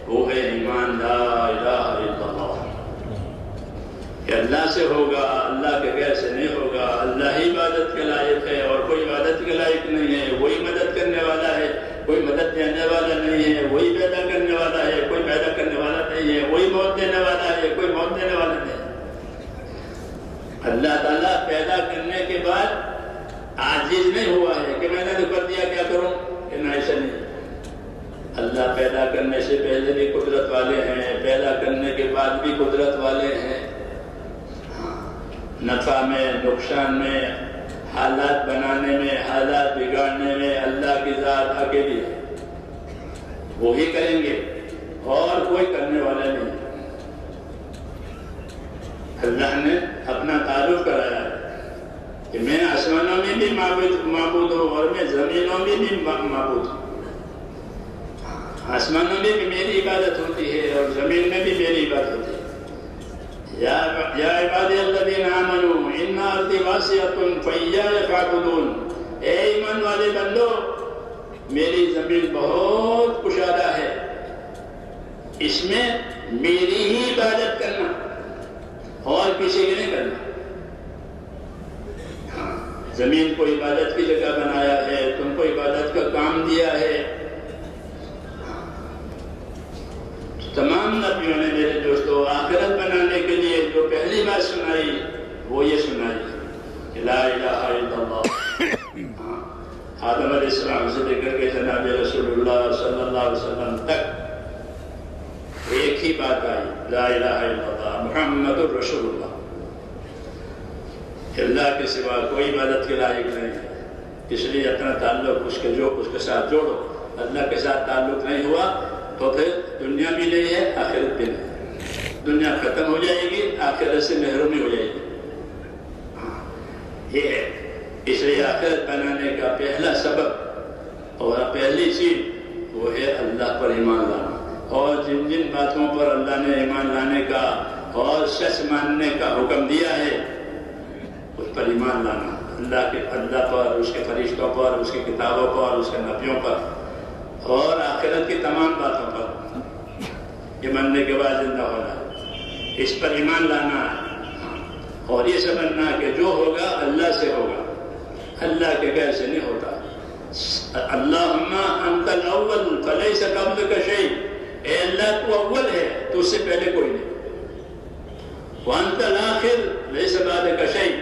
وہ ہے ایمان، لا الہ الا اللہ، کہ اللہ سے ہوگا، اللہ کے غیر سے نہیں ہوگا، اللہ ہی عبادت کے لائق ہے اور کوئی عبادت کے لائق نہیں ہے، وہی مدد کرنے والا ہے، کوئی مدد دینے والا نہیں ہے، وہی پیدا کرنے والا ہے، کوئی پیدا کرنے والا نہیں ہے، وہی موت دینے والا ہے، کوئی موت دینے والا نہیں ہے۔ اللہ تعالیٰ پیدا کرنے کے بعد عاجز نہیں ہوا ہے کہ میں نے تو کر دیا کیا کروں، کہ نہ، ایسا نہیں۔ اللہ پیدا کرنے سے پہلے بھی قدرت والے ہیں، پیدا کرنے کے بعد بھی قدرت والے ہیں، نفع میں، نقصان میں، حالات بنانے میں، حالات بگاڑنے میں اللہ کی ذات اکیلی ہے، وہی کریں گے اور کوئی کرنے والا نہیں۔ اللہ نے اپنا تعارف کرایا ہے کہ میں آسمانوں میں بھی معبود ہوں اور میں زمینوں میں بھی معبود ہوں، آسمانوں میں بھی میری عبادت ہوتی ہے اور زمین میں بھی میری عبادت ہوتی ہے۔ یا عبادی الذین آمنوا ان ارضی واسعۃ فإیایا فاعبدون، اے ایمان والے بندو، میری زمین بہت کشادہ ہے، اس میں میری ہی عبادت کرنا اور کسی کی نہیں کرنا۔ زمین کو عبادت کی جگہ بنایا ہے، تم کو عبادت کا کام دیا ہے۔ تمام نبیوں نے میرے دوستوں آخرت بنانے کے لیے جو پہلی بات سنائی وہ یہ سنائی کہ لا الہ الا اللہ۔ آدم علیہ السلام سے لے کر کے جناب رسول اللہ صلی اللہ علیہ وسلم تک ایک ہی بات آئی، لا الہ الا اللہ محمد الرسول اللہ۔ اللہ کے سوا کوئی عبادت کے لائق نہیں ہے، اس لیے اپنا تعلق اس کے ساتھ جوڑو۔ اللہ کے ساتھ تعلق نہیں ہوا تو پھر دنیا بھی نہیں ہے، آخرت بھی نہیں۔ دنیا ختم ہو جائے گی، آخرت سے محرومی ہو جائے گی۔ یہ ہے، اس لیے آخرت بنانے کا پہلا سبب اور پہلی چیز وہ ہے اللہ پر ایمان لانا، اور جن جن باتوں پر اللہ نے ایمان لانے کا اور سچ ماننے کا حکم دیا ہے اس پر ایمان لانا، اللہ پر، اس کے فرشتوں پر، اس کی کتابوں پر، اس کے نبیوں پر اور آخرت کی تمام باتوں پر یہ ماننے کے بعد زندہ ہونا، اس پر ایمان لانا اور یہ سمجھنا کہ جو ہوگا اللہ سے ہوگا، اللہ کے غیر سے نہیں ہوتا۔ اللہم انت الاول فلیس قبلک شیء، اے اللہ تو اول ہے، تو اس سے پہلے کوئی نہیں۔ وانت الاخر لیس بعدک شیء،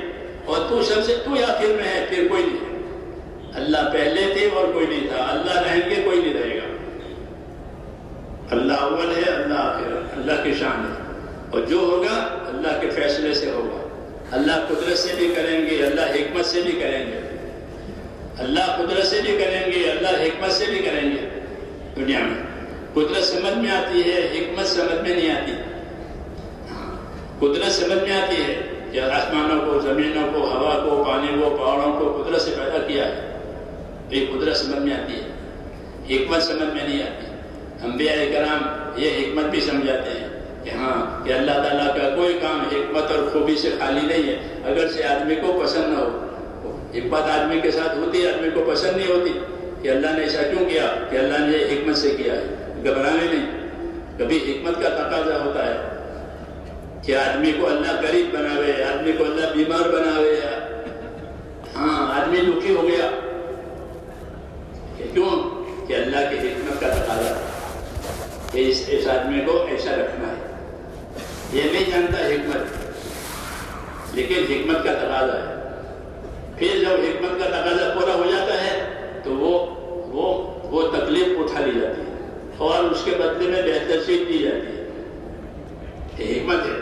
اور تو سب سے تو آخر میں ہے، پھر کوئی نہیں ہے۔ اللہ پہلے تھے اور کوئی نہیں تھا، اللہ رہیں گے کوئی نہیں رہے گا۔ اللہ اول ہے، اللہ آخر ہے، اللہ کی شان ہے، اور جو ہوگا اللہ کے فیصلے سے ہوگا۔ اللہ قدرت سے بھی کریں گے، اللہ حکمت سے بھی کریں گے، اللہ قدرت سے بھی کریں گے، اللہ حکمت سے بھی کریں گے۔ دنیا میں قدرت سمجھ میں آتی ہے، حکمت سمجھ میں نہیں آتی۔ قدرت سمجھ میں آتی ہے کہ آسمانوں کو، زمینوں کو، ہوا کو، پانی کو، پہاڑوں کو قدرت سے پیدا کیا ہے، یہ قدرت سمجھ میں آتی ہے، حکمت سمجھ میں نہیں آتی۔ انبیاء کرام یہ حکمت بھی سمجھاتے ہیں کہ ہاں کہ اللہ تعالیٰ کا کوئی کام حکمت اور خوبی سے خالی نہیں ہے، اگر سے آدمی کو پسند نہ ہو۔ حکمت آدمی کے ساتھ ہوتی ہے، آدمی کو پسند نہیں ہوتی کہ اللہ نے ایسا کیوں کیا، کہ اللہ نے یہ حکمت سے کیا ہے، گھبرانے نہیں۔ کبھی حکمت کا تقاضا ہوتا ہے کہ آدمی کو اللہ غریب بناوے، آدمی کو اللہ بیمار بناوے، ہاں آدمی دکھی ہو گیا، کیوں کہ اللہ کی حکمت کا تقاضا ہے کہ اس آدمی کو ایسا رکھنا ہے۔ یہ نہیں جانتا حکمت، لیکن حکمت کا تقاضا ہے۔ پھر جب حکمت کا تقاضا پورا ہو جاتا ہے تو وہ تکلیف اٹھا لی جاتی ہے اور اس کے بدلے میں بہتر چیز دی جاتی ہے۔ یہ حکمت ہے۔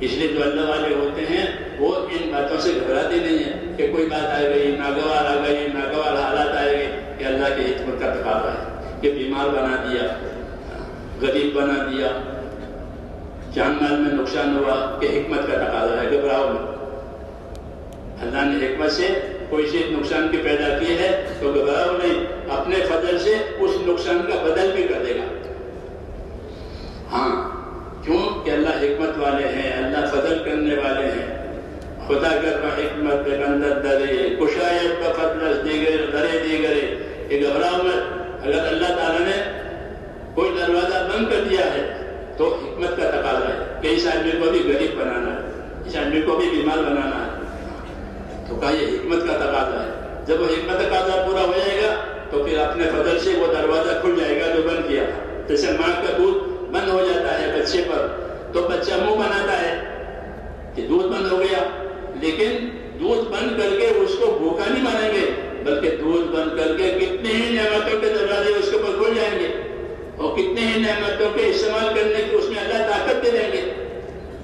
اس لیے جو اللہ والے ہوتے ہیں وہ ان باتوں سے گھبراتے نہیں ہیں کہ کوئی بات آ گئی، ناگوار آ گئی، ناگوار حالات آئے گی، کہ اللہ کی حکمت کا تقاضا ہے کہ بیمار بنا دیا، غریب بنا دیا، جان مال میں نقصان ہوا، کہ حکمت کا تقاضا ہے، گھبراؤ نہیں۔ اللہ نے حکمت سے کوئی چیز نقصان کی پیدا کی ہے تو گھبراؤ نہیں، اپنے فضل سے اس نقصان کا بدل بھی کر دے گا۔ ہاں کیوں کہ اللہ حکمت والے ہیں، اللہ فضل کرنے والے ہیں۔ خدا کر حکمت بندر درے کشایت بفضل دیگر درے دیگرے، کہ گھبراؤ مت۔ اگر اللہ تعالیٰ نے کوئی دروازہ بند کر دیا ہے تو حکمت کا تقاضا ہے کہ اس آدمی کو بھی غریب بنانا ہے، اس آدمی کو بھی بیمار بنانا ہے، تو کہا یہ حکمت کا تقاضا ہے۔ جب وہ حکمت کا تقاضا پورا ہو جائے گا تو پھر اپنے فضل سے وہ دروازہ کھل جائے گا جو بند کیا تھا۔ جیسے ماں کا دودھ بند ہو جاتا ہے بچے پر تو بچہ منہ بناتا ہے کہ دودھ بند ہو گیا، لیکن دودھ بند کر کے اس کو بھوکا نہیں مانیں گے، بلکہ دودھ بند کر کے کتنے ہی نعمتوں کے دروازے اس کے اوپر کھل جائیں گے اور کتنے ہی نعمتوں کے استعمال کرنے کی اس میں اللہ طاقت دے دیں گے۔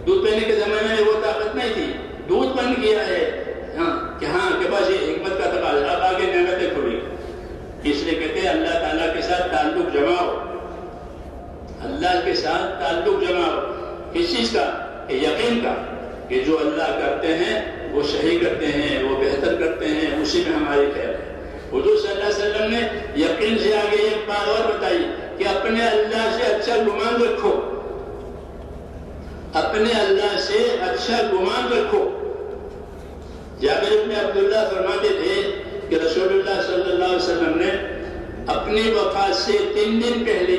دودھ پینے کے زمانے میں وہ طاقت نہیں تھی، دودھ بند کیا ہے کہ بس یہ حکمت کا تقاضا، اب آگے نعمتیں کھلی۔ اس لیے کہتے ہیں اللہ تعالیٰ کے ساتھ تعلق جماؤ، اللہ کے ساتھ تعلق جماؤ۔ کس چیز کا؟ کہ یقین کا، کہ جو اللہ کرتے ہیں وہ صحیح کرتے ہیں، وہ بہتر کرتے ہیں، اسی میں ہماری خیر ہے۔ حضور صلی اللہ علیہ وسلم نے یقین سے آگے ایک بات اور بتائی کہ اپنے اللہ سے اچھا گمان رکھو، اپنے اللہ سے اچھا گمان رکھو۔ جابر بن عبداللہ فرماتے تھے کہ رسول اللہ صلی اللہ علیہ وسلم نے اپنی وفات سے 3 دن پہلے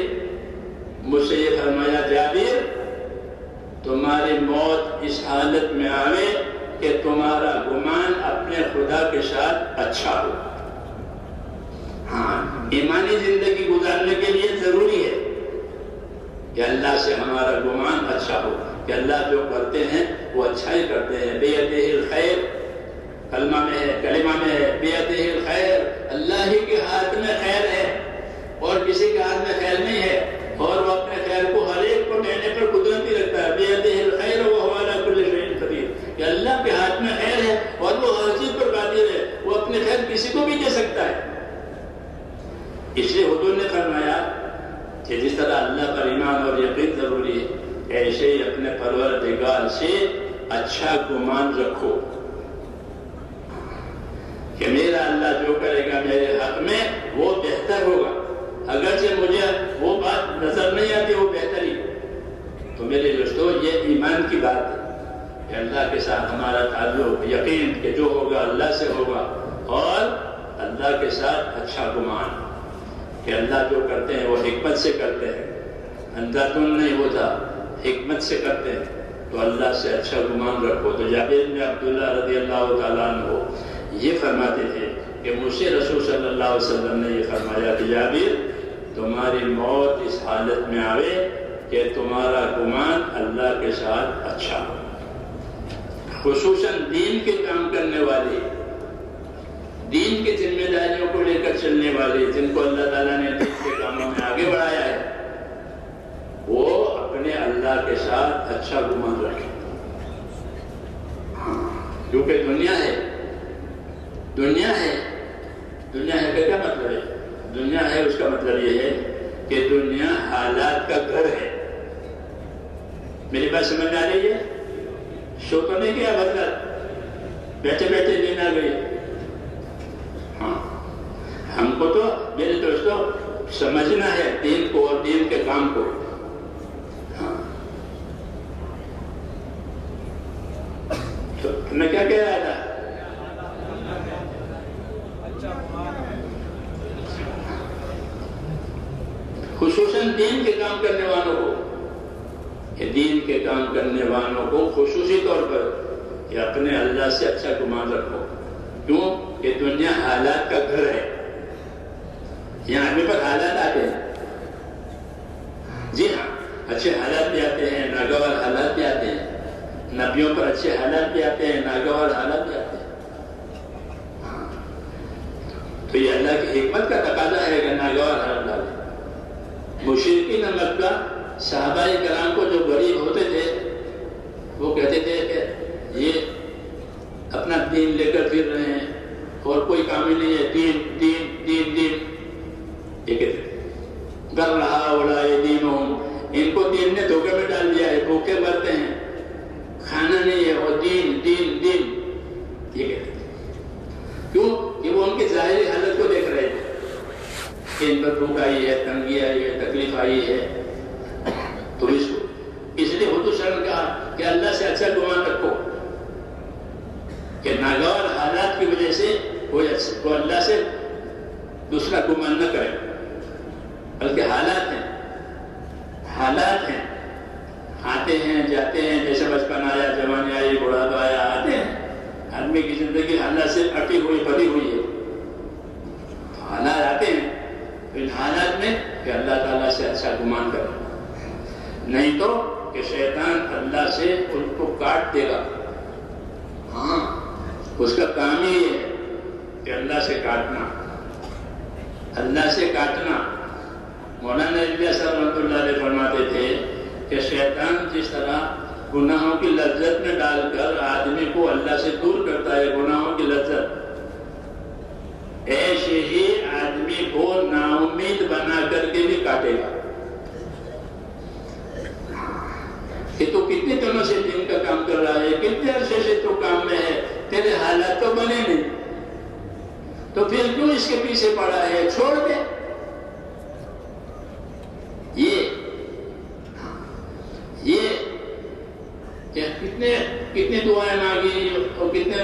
مجھ سے یہ فرمایا، جابر تمہاری موت اس حالت میں آوے کہ تمہارا گمان اپنے خدا کے ساتھ اچھا ہو۔ ہاں، ایمانی زندگی گزارنے کے لیے ضروری ہے کہ اللہ سے ہمارا گمان اچھا ہو، کہ اللہ جو کرتے ہیں وہ اچھا ہی کرتے ہیں۔ بیدہ الخیر کلمہ میں ہے بیدہ الخیر، اللہ ہی کے ہاتھ میں خیر ہے اور کسی کے ہاتھ میں خیر نہیں ہے، اور وہ اپنے خیر کو ہر ایک کو دینے پر قدرت ہی رکھتا ہے۔ بیدہ الخیر وہو علی کل شیء قدیر، کہ اللہ کے ہاتھ میں خیر ہے اور وہ ہر چیز پر قادر ہے، وہ اپنے خیر کسی کو بھی دے سکتا ہے۔ اس لیے حضور نے فرمایا کہ جس طرح اللہ پر ایمان اور یقین ضروری ہے، ایسے ہی اپنے پروردگار سے اچھا گمان رکھو کہ میرا اللہ جو کرے گا میرے حق میں وہ بہتر ہوگا، اگرچہ مجھے وہ بات نظر نہیں آتی وہ بہتری۔ تو میرے دوستو، یہ ایمان کی بات ہے کہ اللہ کے ساتھ ہمارا تعلق، یقین کہ جو ہوگا اللہ سے ہوگا، اور اللہ کے ساتھ اچھا گمان کہ اللہ جو کرتے ہیں وہ حکمت سے کرتے ہیں، اندھادھند نہیں ہوتا، حکمت سے کرتے ہیں، تو اللہ سے اچھا گمان رکھو۔ تو جابر بن عبداللہ رضی اللہ تعالیٰ عنہ یہ فرماتے تھے کہ مجھ سے رسول صلی اللہ علیہ وسلم نے یہ فرمایا کہ جابر تمہاری موت اس حالت میں آوے کہ تمہارا گمان اللہ کے ساتھ اچھا ہو، خصوصاً دین کے کام کرنے والے، دین کی ذمہ داریوں کو لے کر چلنے والے، جن کو اللہ تعالیٰ نے دین کے کاموں میں آگے بڑھایا ہے، وہ اپنے اللہ کے ساتھ اچھا گمان رکھیں۔ کیونکہ دنیا ہے کہ کیا مطلب ہے؟ دنیا ہے اس کا مطلب یہ ہے کہ دنیا حالات کا گھر ہے۔ میری بات سمجھ آ رہی ہے؟ شو تو نہیں کیا مطلب بیٹھے بیٹھے دن آ گئی؟ ہاں، ہم کو تو میرے دوستوں سمجھنا ہے دین کو اور دین کے کام کو۔ ہاں، تو میں کیا کہہ رہا تھا؟ خصوصاً دین کے کام کرنے والوں کو، کہ دین کے کام کرنے والوں کو خصوصی طور پر کہ اپنے اللہ سے اچھا گمان رکھو۔ کیوں کہ دنیا حالات کا گھر ہے، یہاں آدمی پر حالات آتے ہیں، جی ہاں، اچھے حالات بھی آتے ہیں، ناگوار حالات بھی آتے ہیں، نبیوں پر اچھے حالات بھی آتے ہیں، ناگوار حالات بھی آتے ہیں۔ تو یہ اللہ کی حکمت کا تقاضا ہے کہ ناگوار حالات آتے ہیں۔ مشرکین مکہ صحابہ کرام کو جو غریب ہوتے تھے وہ کہتے تھے کہ یہ اپنا دین لے کر پھر رہے ہیں اور کوئی کام ہی نہیں ہے، دین دین دین دین، یہ کہتے تھے کر رہا اولا یہ دینوں، ان کو دین نے دھوکے میں ڈال دیا ہے، بھوکے مرتے ہیں، کھانا نہیں ہے، اور دین دین دین، یہ کہتے تھے۔ کیوں کہ وہ ان کی ظاہری حالت کو دیکھ رہے تھے کہ ان پر بھوک آئی ہے، تنگی آئی ہے، تکلیف آئی ہے، تو اس لیے حضور صلی اللہ علیہ وسلم نے کہا کہ اللہ سے اچھا گمان رکھو کہ ناگوار حالات کی وجہ سے وہ اللہ سے دوسرا گمان نہ کرے، بلکہ حالات ہیں، آتے ہیں جاتے ہیں، جیسے بچپن آیا، جوانی آئی، بڑھاپا آیا، آتے ہیں۔ آدمی کی زندگی حالات سے اٹی ہوئی بھری ہوئی ہے، حالات آتے ہیں، ان حالات میں کہ اللہ تعالیٰ سے اچھا گمان کرے، نہیں تو کہ شیطان اللہ سے ان کو کاٹ دے گا۔ ہاں، اس کا کام ہی ہے کہ اللہ سے کاٹنا، اللہ سے کاٹنا۔ مولانا الیاس صاحب رحمۃ اللہ علیہ فرماتے تھے کہ شیطان جس طرح گناہوں کی لذت میں ڈال کر آدمی کو اللہ سے دور کرتا ہے، گناہوں کی لذت، ایسے ہی آدمی کو نا امید بنا کر کے بھی کاٹے گا کہ تو کتنے دنوں سے دن کا کام کر رہا ہے، کتنے عرصے سے تو کام میں ہے، تیرے حالات تو بنے نہیں، تو پھر کیوں اس کے پیچھے پڑا ہے، چھوڑ دے۔ یہ کتنے دعائیں مانگی اور کتنے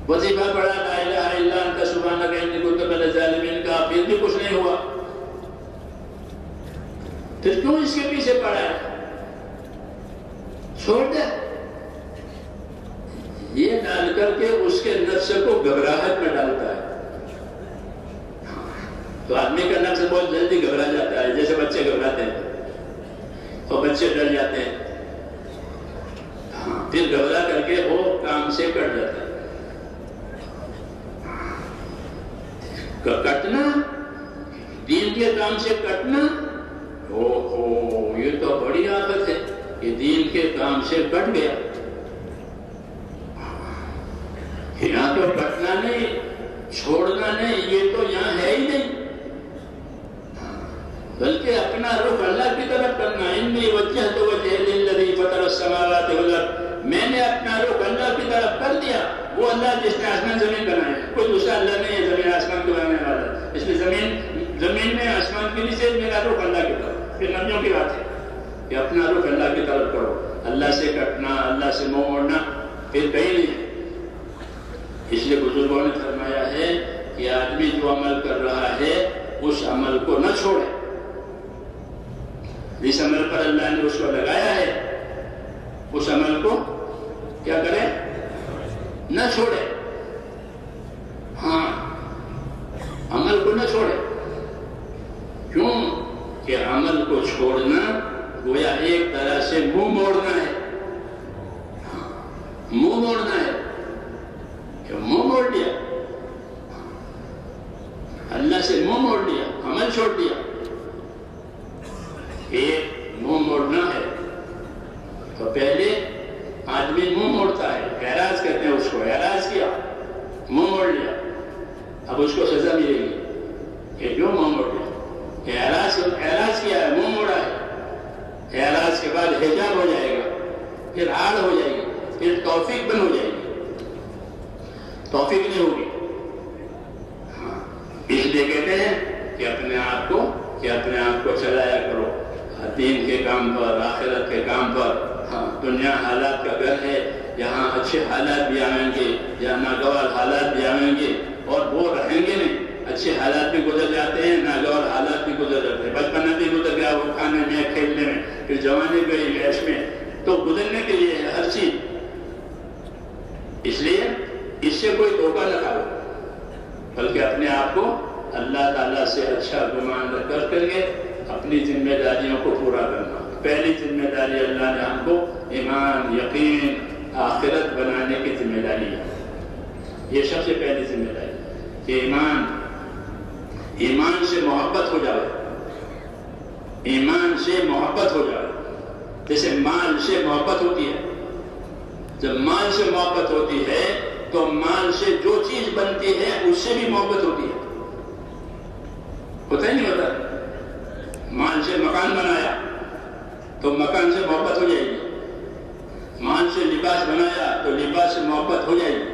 وظیفہ پڑھا لا الہ الا انت سبحانک انی کنت من الظالمین کا، پھر بھی کچھ نہیں ہوا، پھر کیوں اس کے پیچھے پڑا ہے؟ چھوڑ دے. یہ ڈال کر کے اس کے نفس کو گھبراہٹ میں ڈالتا ہے. تو آدمی کا نفس بہت جلدی گھبرا جاتا ہے، جیسے بچے گھبراتے ہیں اور بچے ڈر جاتے ہیں، پھر گھبرا کر کے وہ کام سے کٹ جاتا ہے. کٹنا، دین کے کام سے کٹنا، یہ تو بڑی آفت ہے کہ دین کے کام سے کٹ گیا. یہاں تو کٹنا نہیں، چھوڑنا نہیں، یہ تو یہاں ہے ہی نہیں، بلکہ اپنا رخ اللہ کی طرف کرنا. انی وجہت وجہی للذی فطر السماوات والارض، میں نے اپنا رخ اللہ کی طرف کر دیا. وہ اللہ جس نے آسمان زمین بنائے، کوئی دوسرا اللہ نہیں ہے زمین آسمان کو بنانے والا. اس لیے زمین میں آسمان کے نیچے میرا رخ اللہ کی طرف. پھر نبیوں کی بات ہے کہ اپنا رخ اللہ کی طرف کرو. اللہ سے کٹنا، اللہ سے منہ موڑنا پھر کہیں نہیں ہے. اس لیے بزرگوں نے فرمایا ہے کہ آدمی جو عمل کر رہا ہے اس عمل کو نہ چھوڑے. جس عمل پر اللہ نے اس کو لگایا ہے اس عمل کو کیا کرے؟ نہ چھوڑے. ہاں، عمل کو نہ چھوڑے. کیوں کہ عمل کو چھوڑنا گویا ایک طرح سے منہ موڑنا ہے. منہ موڑنا ہے کہ منہ موڑ لیا، اللہ سے منہ موڑ لیا، عمل چھوڑ دیا. ایک منہ موڑنا ہے تو پہلے آدمی منہ موڑتا ہے، اعراض کہتے ہیں اس کو. اعراض کیا، منہ موڑ لیا، اب اس کو سزا ملے گی کہ جو منہ موڑ لیا. اعراض کیا ہے، منہ موڑا ہے. اعراض کے بعد حجاب ہو جائے گا، پھر آڑ ہو جائے گی، پھر توفیق بن ہو جائے گی. توفیق نہیں ہوگی. ہاں، اس لیے کہتے ہیں کہ اپنے آپ کو چلایا کرو دین کے کام پر، آخرت کے کام پر. ہاں، دنیا حالات کا گھر ہے، یہاں اچھے حالات بھی آئیں گے، یہاں ناگوار حالات بھی آئیں گے، اور وہ رہیں گے نہیں. اچھے حالات بھی گزر جاتے ہیں، ناگوار حالات بھی گزر جاتے ہیں. بچپنا بھی گزر گیا، وہ کھانے میں، کھیلنے میں، پھر جوانی گئی عیش میں. تو گزرنے کے لیے ہے ہر چیز. اس لیے اس سے کوئی دھوکہ نہ کھاؤ، بلکہ اپنے آپ کو اللہ تعالیٰ سے اچھا گمان رکھ کر کے اپنی ذمہ داریوں کو پورا کرنا. پہلی ذمہ داری اللہ نے ہم کو ایمان، یقین، آخرت بنانے کی ذمہ داری ہے. یہ سب سے پہلی ذمہ داری کہ ایمان سے محبت ہو جائے. ایمان سے محبت ہو جائے. جیسے مال سے محبت ہوتی ہے. جب مال سے محبت ہوتی ہے تو مال سے جو چیز بنتی ہے اس سے بھی محبت ہوتی ہے. ہوتا ہی نہیں ہوتا. مال سے مکان بنایا تو مکان سے محبت ہو جائے گی. مال سے لباس بنایا تو لباس سے محبت ہو جائے گی.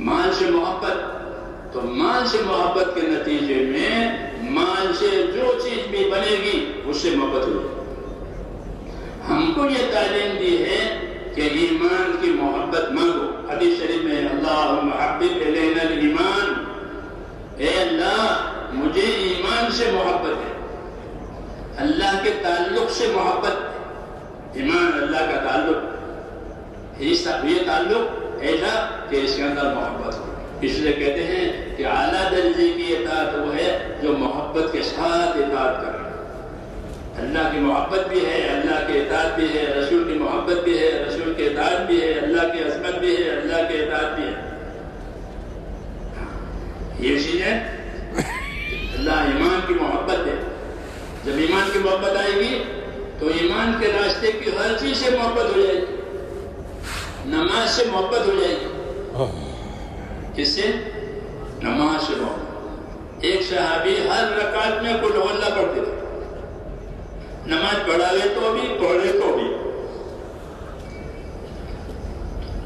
مال سے محبت، تو مال سے محبت کے نتیجے میں مال سے جو چیز بھی بنے گی اس سے محبت ہو جائے گی. ہم کو یہ تعلیم دی ہے کہ ایمان کی محبت مانگو. حدیث شریف میں اللہم حبب الینا الایمان، اے اللہ مجھے ایمان سے محبت ہے، اللہ کے تعلق سے محبت ہے. ایمان اللہ کا تعلق، یہ تعلق ایسا کہ اس کے اندر محبت ہو. اس لیے کہتے ہیں کہ اعلیٰ درجے کی اطاعت وہ ہے جو محبت کے ساتھ اطاعت کر رہا ہے. اللہ کی محبت بھی ہے، اللہ کی اطاعت بھی ہے، رسول کی محبت بھی ہے، رسول کی اطاعت بھی ہے، اللہ کی عظمت بھی ہے، اللہ کی اطاعت بھی ہے. یہ چیز ہے اللہ ایمان کی محبت ہے. جب ایمان کی محبت آئے گی تو ایمان کے راستے کی ہر چیز سے محبت ہو جائے گی. نماز سے محبت ہو جائے گی. کس سے؟ نماز سے محبت. ایک صحابی ہر رکعت میں قل ہو اللہ پڑھتے تھے. نماز پڑھاوے تو بھی، پڑھے تو بھی.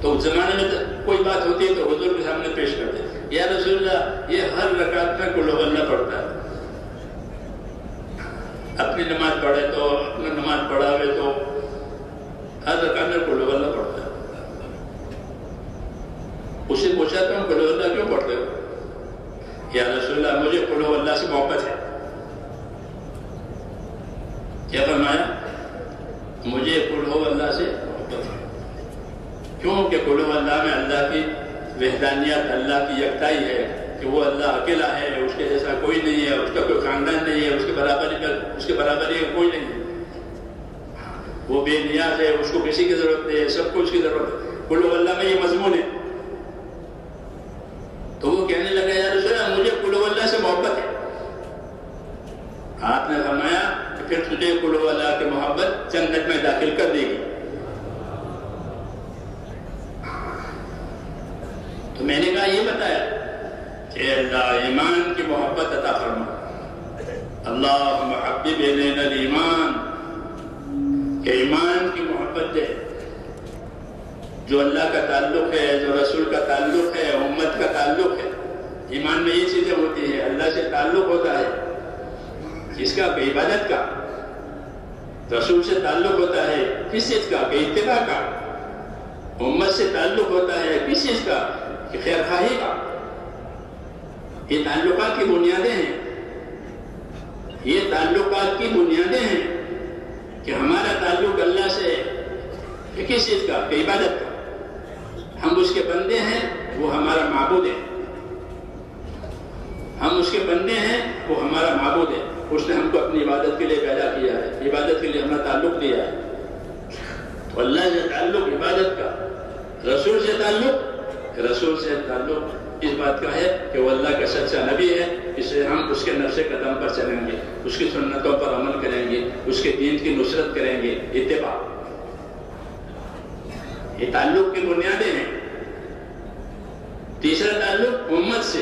تو اس زمانے میں کوئی بات ہوتی ہے تو حضور کے سامنے پیش کرتے، یا رسول اللہ یہ ہر رکعت میں قل ہو اللہ پڑھتا ہے. اپنی نماز پڑھے تو، اپنا نماز پڑھاوے تو ہر رکعت میں قل ہو اللہ پڑھتا ہے. پوچھا تم قل اللہ کیوں پڑھتے ہو؟ یا رسول اللہ مجھے قل اللہ سے محبت ہے. کیا فرمایا؟ مجھے قل اللہ سے محبت ہے. کیوں کہ قل اللہ میں اللہ کی وحدانیت، اللہ کی یکتائی ہے کہ وہ اللہ اکیلا ہے، اس کے جیسا کوئی نہیں ہے، اس کا کوئی خاندان نہیں ہے، اس کے برابری کوئی نہیں ہے. وہ بے نیاز ہے، اس کو کسی کی ضرورت نہیں ہے، سب کو اس کی ضرورت ہے. قل اللہ میں یہ مضمون ہے. تو وہ کہنے لگا یا رسول اللہ مجھے قل اللہ سے محبت ہے. آپ نے فرمایا کہ پھر تجھے قل اللہ کی محبت جنت میں داخل کر دے گی. تو میں نے کہا یہ بتایا کہ اللہ ایمان کی محبت عطا فرما. اللہم حبب الینا الایمان، کہ ایمان کی محبت دے. جو اللہ کا تعلق ہے، جو رسول کا تعلق ہے، امت کا تعلق ہے. ایمان میں یہ چیزیں ہوتی ہیں. اللہ سے تعلق ہوتا ہے کس کا؟ کہ عبادت کا. رسول سے تعلق ہوتا ہے کس چیز کا؟ کہ اتباع کا. امت سے تعلق ہوتا ہے کس چیز کا؟ کہ خیر خواہی کا. یہ تعلقات کی بنیادیں ہیں. یہ تعلقات کی بنیادیں ہیں کہ ہمارا تعلق اللہ سے کس چیز کا؟ کہ عبادت کا. ہم اس کے بندے ہیں، وہ ہمارا معبود ہے. ہم اس کے بندے ہیں، وہ ہمارا معبود ہے. اس نے ہم کو اپنی عبادت کے لیے پیدا کیا ہے، عبادت کے لیے ہمارا تعلق دیا ہے. تو اللہ سے تعلق عبادت کا. رسول سے تعلق اس بات کا ہے کہ وہ اللہ کا سچا نبی ہے، اس لیے ہم اس کے نقش قدم پر چلیں گے، اس کی سنتوں پر عمل کریں گے، اس کے دین کی نصرت کریں گے. اتباع، یہ تعلق کی بنیادیں ہیں. تیسرا تعلق امت سے.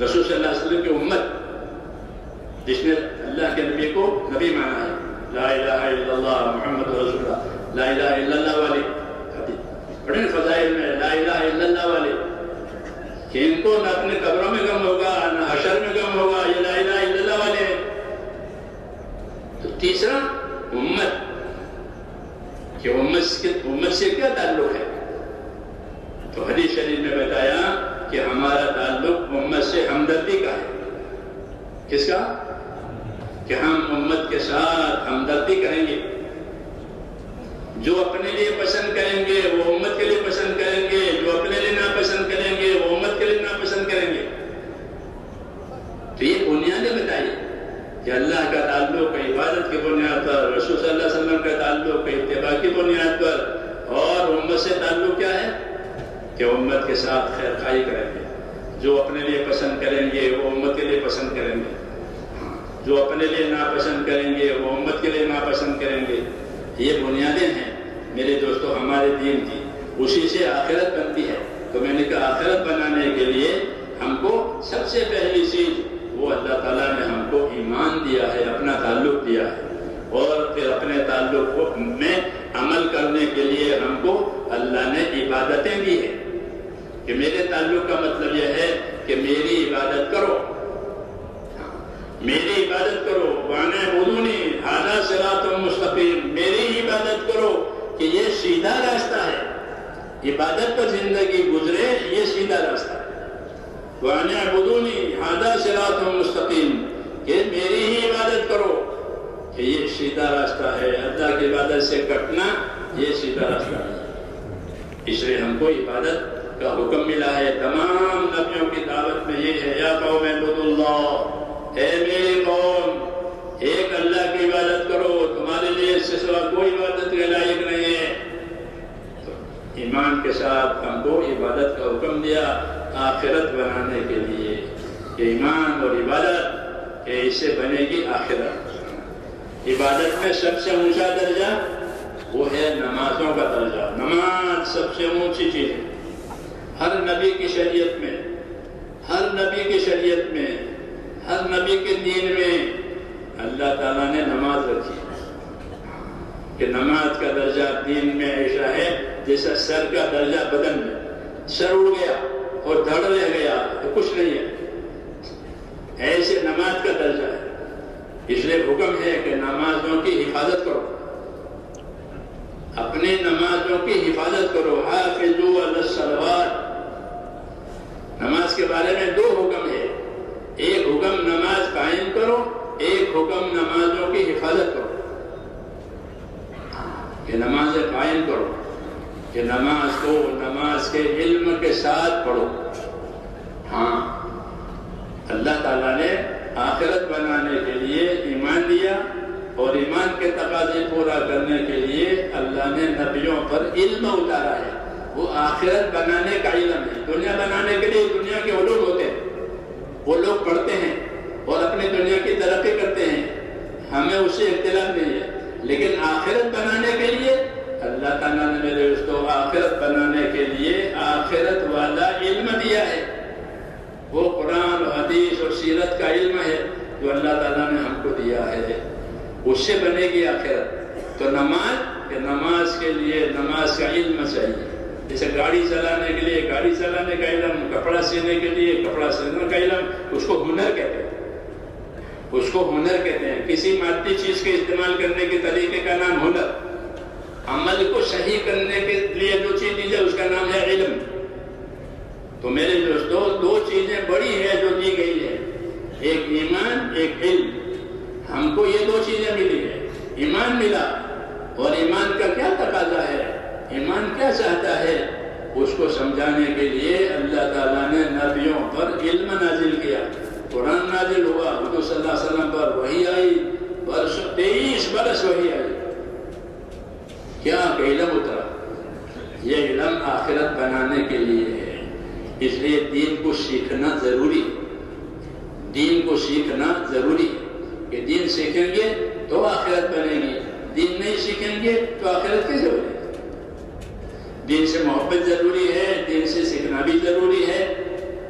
رسول صلی اللہ علیہ وسلم کی امت جس نے اللہ کے نبی کو نبی مانا ہے. لا الہ الا اللہ محمد رسول اللہ. لا الہ الا اللہ والے بڑے فضائل میں لا الہ الا اللہ والے کہ ان کو نہ اپنے قبروں میں غم ہوگا نہ حشر میں غم ہوگا. یہ لا الہ الا اللہ والے ہیں. تو تیسرا امت، کہ امت سے کیا تعلق ہے؟ تو حدیث شریف میں بتایا کہ ہمارا تعلق امت سے ہمدردی کا ہے. کس کا؟ کہ ہم امت کے ساتھ ہمدردی کریں گے. جو اپنے لیے پسند کریں گے وہ امت کے لیے پسند کریں گے، جو اپنے لیے ناپسند کریں گے وہ امت کے لیے ناپسند کریں گے. تو یہ بنیادیں بتائیے کہ اللہ کا تعلق عبادت کی بنیاد پر، رسول صلی اللہ علیہ وسلم کا تعلق اتباع کی بنیاد پر، اور امت سے تعلق کیا ہے؟ کہ امت کے ساتھ خیر خواہی کریں گے. جو اپنے لیے پسند کریں گے وہ امت کے لیے پسند کریں گے، جو اپنے لیے ناپسند کریں گے وہ امت کے لیے ناپسند کریں گے. یہ بنیادیں ہیں میرے دوستو ہمارے دین کی. اسی سے آخرت بنتی ہے. تو میں نے کہا آخرت بنانے کے لیے ہم کو سب سے پہلی چیز وہ اللہ تعالیٰ نے ہم کو ایمان دیا ہے، اپنا تعلق دیا ہے. اور پھر اپنے تعلق میں عمل کرنے کے لیے ہم کو اللہ نے عبادتیں دی ہیں. کہ میرے تعلق کا مطلب یہ ہے کہ میری عبادت کرو، میری عبادت کرو. وَأَنِ اعْبُدُونِي هَذَا صِرَاطٌ مُسْتَقِيمٌ. میری عبادت کرو کہ یہ سیدھا راستہ ہے. عبادت پر زندگی گزرے یہ سیدھا راستہ ہے. وَأَنِ اعْبُدُونِي هَذَا صِرَاطٌ مُسْتَقِيمٌ. کہ میری ہی عبادت کرو کہ یہ سیدھا راستہ ہے. اللہ کی عبادت سے کٹنا یہ سیدھا راستہ ہے. اس لیے ہم کو عبادت کا حکم ملا ہے. تمام نبیوں کی دعوت میں یہ ہے یا قوم اعبدوا اللہ، اے میری قوم ایک اللہ کی عبادت کرو، تمہارے لیے اس سے سوا کوئی عبادت کے لائق نہیں ہے. تو ایمان کے ساتھ ہم کو عبادت کا حکم دیا آخرت بنانے کے لیے. کہ ایمان اور عبادت کہ اس سے بنے گی آخرت. عبادت میں سب سے اونچا درجہ وہ ہے نمازوں کا درجہ. نماز سب سے اونچی چیز ہے. ہر نبی کی شریعت میں، ہر نبی کی شریعت میں، ہر نبی کے دین میں اللہ تعالیٰ نے نماز رکھی کہ نماز کا درجہ دین میں ایسا ہے جیسا سر کا درجہ بدن میں. سر اڑ گیا اور دھڑ رہ گیا تو کچھ نہیں ہے. ایسے نماز کا درجہ ہے. اس لیے حکم ہے کہ نمازوں کی حفاظت کرو، اپنی نمازوں کی حفاظت کرو. حافظوا علی الصلوات کے بارے میں دو حکم ہے. ایک حکم نماز قائم کرو، ایک حکم نمازوں کی حفاظت کرو. کہ نماز قائم کرو، کہ نماز کو نماز کے علم کے ساتھ پڑھو. ہاں، اللہ تعالیٰ نے آخرت بنانے کے لیے ایمان دیا، اور ایمان کے تقاضے پورا کرنے کے لیے اللہ نے نبیوں پر علم اتارا ہے. وہ آخرت بنانے کا علم ہے. دنیا بنانے کے لیے دنیا کے علوم ہوتے ہیں، وہ لوگ پڑھتے ہیں اور اپنی دنیا کی ترقی کرتے ہیں، ہمیں اس سے اختلاف نہیں ہے. لیکن آخرت بنانے کے لیے اللہ تعالیٰ نے میرے دوستوں آخرت بنانے کے لیے آخرت والا علم دیا ہے. وہ قرآن و حدیث اور سیرت کا علم ہے جو اللہ تعالیٰ نے ہم کو دیا ہے. اس سے بنے گی آخرت. تو نماز کے لیے نماز کا علم چاہیے. جیسے گاڑی چلانے کے لیے گاڑی چلانے کا علم، کپڑا سینے کے لیے کپڑا سینے کا علم، اس کو ہنر کہتے ہیں. اس کو ہنر کہتے ہیں. کسی مادی چیز کے استعمال کرنے کے طریقے کا نام ہنر. عمل کو صحیح کرنے کے لیے جو چیز دی جائے اس کا نام ہے علم. تو میرے دوستو دو چیزیں بڑی ہیں جو دی گئی ہے، ایک ایمان ایک علم. ہم کو یہ دو چیزیں ملی ہے. ایمان ملا، اور ایمان کا کیا تقاضا ہے، ایمان کیا چاہتا ہے، اس کو سمجھانے کے لیے اللہ تعالیٰ نے نبیوں پر علم نازل کیا. قرآن نازل ہوا، حضور صلی اللہ علیہ وسلم پر وحی آئی، 23 برس وحی آئی. کیا کہ علم اترا. یہ علم آخرت بنانے کے لیے ہے. اس لیے دین کو سیکھنا ضروری ہے. دین کو سیکھنا ضروری ہے کہ دین سیکھیں گے تو آخرت بنے گی. دین نہیں سیکھیں گے تو آخرت کیسے بنے گی. دین سے محبت ضروری ہے، دین سے سیکھنا بھی ضروری ہے.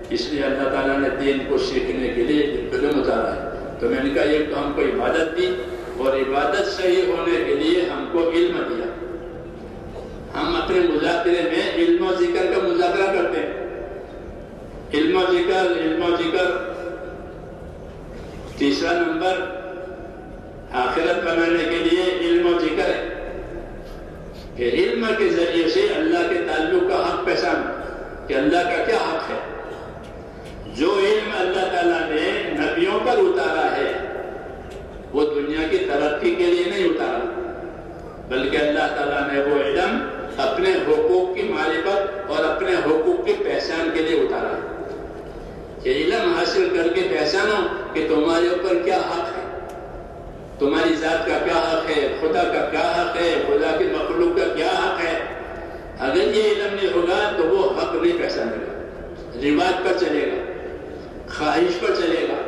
اس لیے اللہ تعالیٰ نے دین کو سیکھنے کے لیے علم اتارا ہے. تو میں نے کہا ایک تو ہم کو عبادت دی، اور عبادت صحیح ہونے کے لیے ہم کو علم دیا. ہم اپنے مذاکرے میں علم و ذکر کا مذاکرہ کرتے ہیں. علم و ذکر. تیسرا نمبر آخرت بنانے کے لیے علم و ذکر ہے کہ علم کے ذریعے سے اللہ کے تعلق کا حق پہچان، کہ اللہ کا کیا حق ہے. جو علم اللہ تعالیٰ نے نبیوں پر اتارا ہے وہ دنیا کی ترقی کے لیے نہیں اتارا، بلکہ اللہ تعالیٰ نے وہ علم اپنے حقوق کی معرفت اور اپنے حقوق کی پہچان کے لیے اتارا ہے. کہ علم حاصل کر کے پہچانو کہ تمہارے اوپر کیا حق ہے، تمہاری ذات کا کیا حق ہے، خدا کا کیا حق ہے، خدا کی مخلوق کا کیا حق ہے. اگر یہ علم نہیں ہوگا تو وہ حق نہیں پہچانے گا. رواج پر چلے گا، خواہش پر چلے گا،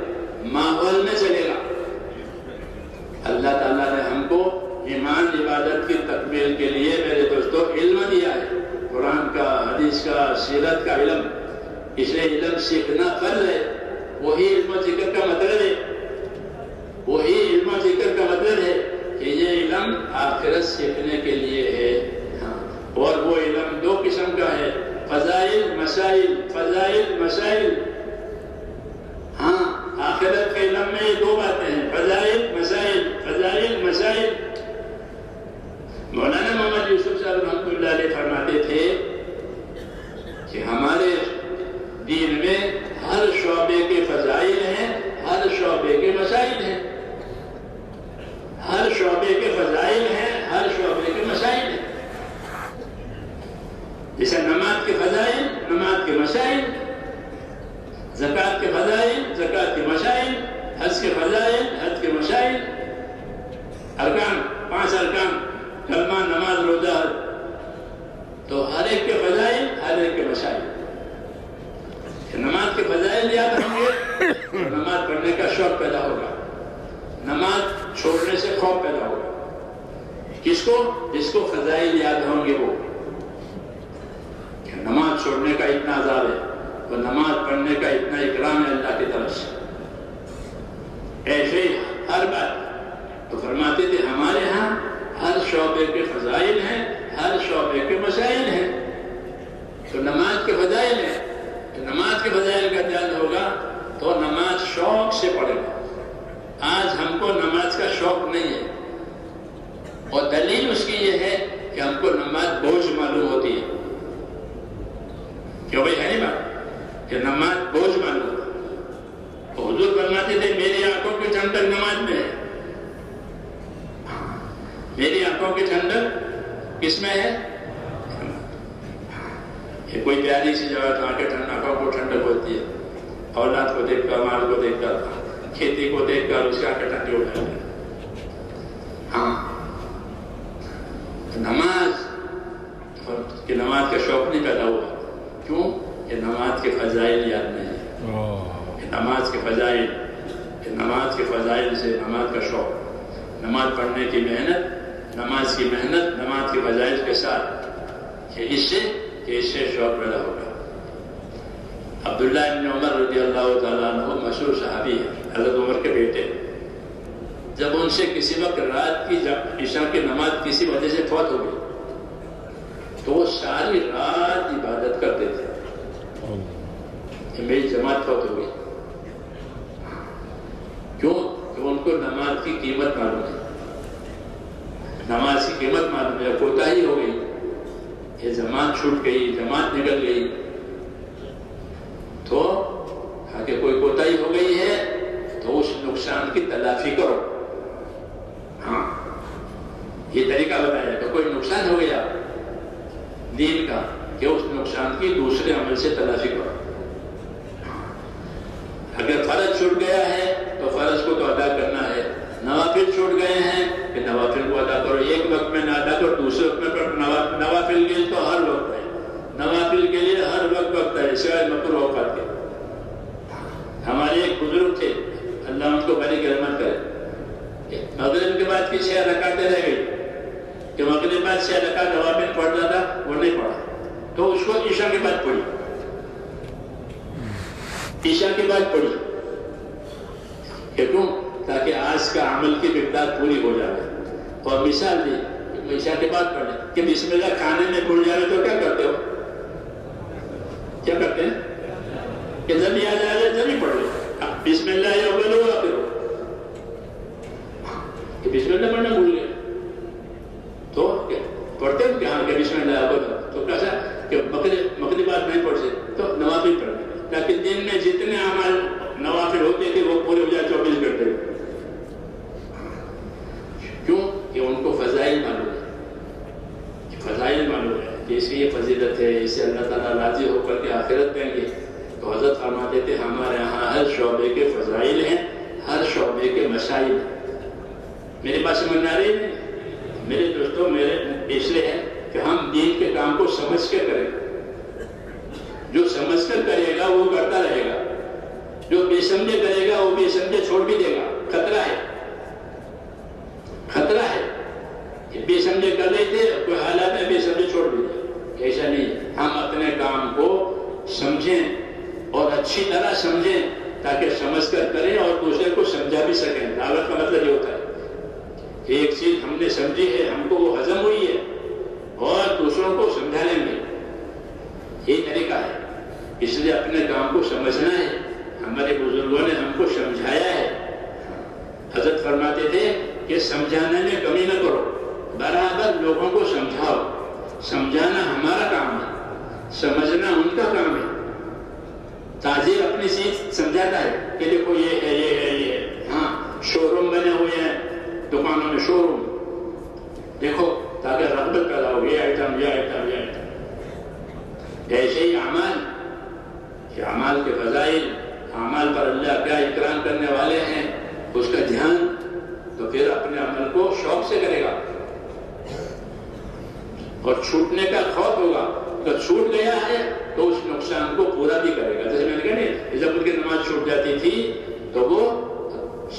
ماحول میں چلے گا. اللہ تعالیٰ نے ہم کو ایمان عبادت کی تکمیل کے لیے میرے دوستوں علم دیا ہے، قرآن کا، حدیث کا، سیرت کا علم. اس لیے علم سیکھنا فرض ہے. وہی علم و ذکر کا مطلب ہے، وہی علم و ذکر کا مطلب ہے کہ یہ علم آخرت سیکھنے کے لیے ہے. اور وہ علم دو قسم کا ہے، فضائل مسائل. فضائل مسائل. ہاں، آخرت کے علم میں دو باتیں ہیں، فضائل مسائل. فضائل مسائل. مولانا محمد یوسف صاحب رحمۃ اللہ علیہ فرماتے تھے کہ ہمارے دین میں ہر شعبے کے فضائل ہیں، ہر شعبے کے مسائل ہیں. ہر شعبے کے فضائل ہیں، ہر شعبے کے مسائل ہیں. جیسے نماز کے فضائل، نماز کے مسائل. زکوٰۃ کے فضائل، زکوٰۃ کے مسائل. حج کے فضائل، حج کے مسائل. ارکان، 5 ارکان، کلمہ، نماز، روزہ. تو ہر ایک کے فضائل، ہر ایک کے مسائل. نماز کے فضائل یاد ہوں گے تو نماز پڑھنے کا شوق پیدا ہوگا، نماز چھوڑنے سے خوف پیدا ہوگا. کس کو؟ جس کو فضائل یاد ہوں گے. وہ نماز چھوڑنے کا اتنا عذاب ہے تو نماز پڑھنے کا اتنا اکرام ہے اللہ کی طرف سے. ایسے ہی ہر بات. تو فرماتے تھے ہمارے ہاں ہر شعبے کے فضائل ہیں، ہر شعبے کے مسائل ہیں. تو نماز کے فضائل ہیں، تو نماز کے فضائل کا خیال ہوگا تو نماز شوق سے پڑھے گا. آج ہم کو نماز کا شوق نہیں ہے، اور دلیل اس کی یہ ہے کہ ہم کو نماز بوجھ معلوم ہوتی ہے. کیوں بھائی ہے نہیں بات کہ نماز آنکھوں کی ٹھنڈک کس میں ہے؟ یہ کوئی پیاری سی جگہ تو آنکھوں کو ٹھنڈک ہوتی ہے. اولاد کو دیکھ کر، مال کو دیکھ کر، کھیتی کو دیکھ کر اس کی آنکھیں ٹھنڈی ہو جاتی ہے. ہاں نماز کہ نماز کا شوق نہیں پیدا ہوا. کیوں؟ کہ نماز کے فضائل یاد نہیں ہے. کہ نماز کے فضائل، کہ نماز کے فضائل سے نماز کا شوق، نماز پڑھنے کی محنت، نماز کی محنت نماز کے فضائل کے ساتھ، کہ اس سے شوق پیدا ہوگا. عبداللہ ابن عمر رضی اللہ تعالیٰ عنہ مشہور صحابی ہے، حضرت عمر کے بیٹے. جب ان سے کسی وقت رات کی عشاء کی نماز کسی وجہ سے فوت ہو گئی تو وہ ساری رات عبادت کرتے تھے کہ میری جماعت فوت ہو گئی. کیوں؟ کہ ان کو نماز کی قیمت معلوم ہے. نماز کی قیمت معلوم ہے. کوتاہی ہو گئی، یہ جماعت چھوٹ گئی، جماعت نکل گئی، تو کہ کوئی کوتاہی ہو گئی ہے تو اس نقصان کی تلافی کرو. ہاں یہ طریقہ بتایا کہ کوئی نقصان ہو گیا دین کا، کہ اس نقصان کی دوسرے عمل سے تلافی کرو. اگر فرض چھوٹ گیا ہے تو فرض کو تو ادا کرنا ہے. نوافل چھوٹ گئے ہیں کہ نوافل کو ادا کرو. ایک وقت میں نہ ادا کرو، دوسرے وقت میں پڑھو. نوافل کے لیے تو ہر وقت ہے، نوافل کے لیے ہر وقت ہے، سوائے مکروہ اوقات کے. ہمارے ایک بزرگ تھے، اللہ ان کو بڑی رحمت کرے، مغرب کے بعد کی 6 رکعتیں رہ گئی کہ مغرب کے بعد 6 رکعت نوافل پڑھتا تھا، وہ نہیں پڑھا تو اس کو عشاء کے بعد پڑھی. عشاء کے بعد پڑھی کیوں؟ تاکہ آج کا عمل کی مقدار پوری ہو جائے. اور مثال دی عشاء کے بعد پڑھے کہ بسم اللہ کھانے میں بھول جائے تو کیا کرتے ہو؟ کیا کرتے ہیں کہ جب یاد آ جائے جب ہی پڑھ لو. بسم اللہ یہ اول ہو آخر ہو کہ بسم اللہ پڑھنا بھول گئے تو پڑھتے ہیں کہ ہاں کہ بسم اللہ اول ہو تو کیسا کہ مغربات نہیں پڑھ سکتے تو نوافل پڑھنے. لیکن دن میں جتنے اعمال نوافل ہوتے تھے وہ پورے ہو جائے 24 گھنٹے. کیوں؟ کہ ان کو فضائل معلوم ہے، فضائل معلوم ہے کہ اس کی یہ فضیلت ہے، اس سے اللہ تعالیٰ راضی ہو کر کے آخرت دیں گے. تو حضرت فرماتے تھے ہمارے یہاں ہر شعبے کے فضائل ہیں، ہر شعبے کے مسائل ہیں. میرے پاس سمجھ آ رہی ہے میرے دوستوں؟ میرے اس لیے ہے کہ ہم دین کے کام کو سمجھ کے کریں. جو سمجھ کر کرے گا وہ کرتا رہے گا، جو بے سمجھے کرے گا وہ بے سمجھے چھوڑ بھی دے گا. خطرہ ہے، خطرہ ہے کہ بے سمجھے کر رہے تھے، کوئی حالات میں بے سمجھے چھوڑ بھی دے. ایسا نہیں. ہم اپنے کام کو سمجھیں اور اچھی طرح سمجھیں تاکہ سمجھ کر کریں اور دوسرے کو سمجھا بھی سکیں. دعوت کا مطلب یہ ہوتا ہے کہ ایک چیز ہم نے سمجھی ہے، ہم کو وہ ہضم ہوئی ہے اور دوسروں کو سمجھا لیں گے. یہی طریقہ ہے. اس لیے اپنے کام کو سمجھنا ہے. ہمارے بزرگوں نے ہم کو سمجھایا ہے. حضرت فرماتے تھے کہ سمجھانے میں کمی نہ کرو، برابر لوگوں کو سمجھاؤ. سمجھانا ہمارا کام ہے، سمجھنا ان کا کام ہے. تاجر اپنی چیز سمجھاتا ہے کہ دیکھو یہ ہے، یہ ہے، یہ ہے. ہاں شو روم بنے ہوئے ہیں دکانوں میں، شو روم دیکھو تاکہ رغبت پیدا ہو، یہ آئٹم، یہ آئٹم، یہ آئٹم. ایسے ہی اعمال کہ اعمال کے فضائل، اعمال پر اللہ کیا اکرام کرنے والے ہیں اس کا دھیان، تو پھر اپنے عمل کو شوق سے کرے گا. اور چھوٹنے کا خوف ہوگا. اگر چھوٹ گیا ہے تو اس نقصان کو پورا بھی کرے گا. جیسے میں نے کہا نہیں، جب ان کی نماز چھوٹ جاتی تھی تو وہ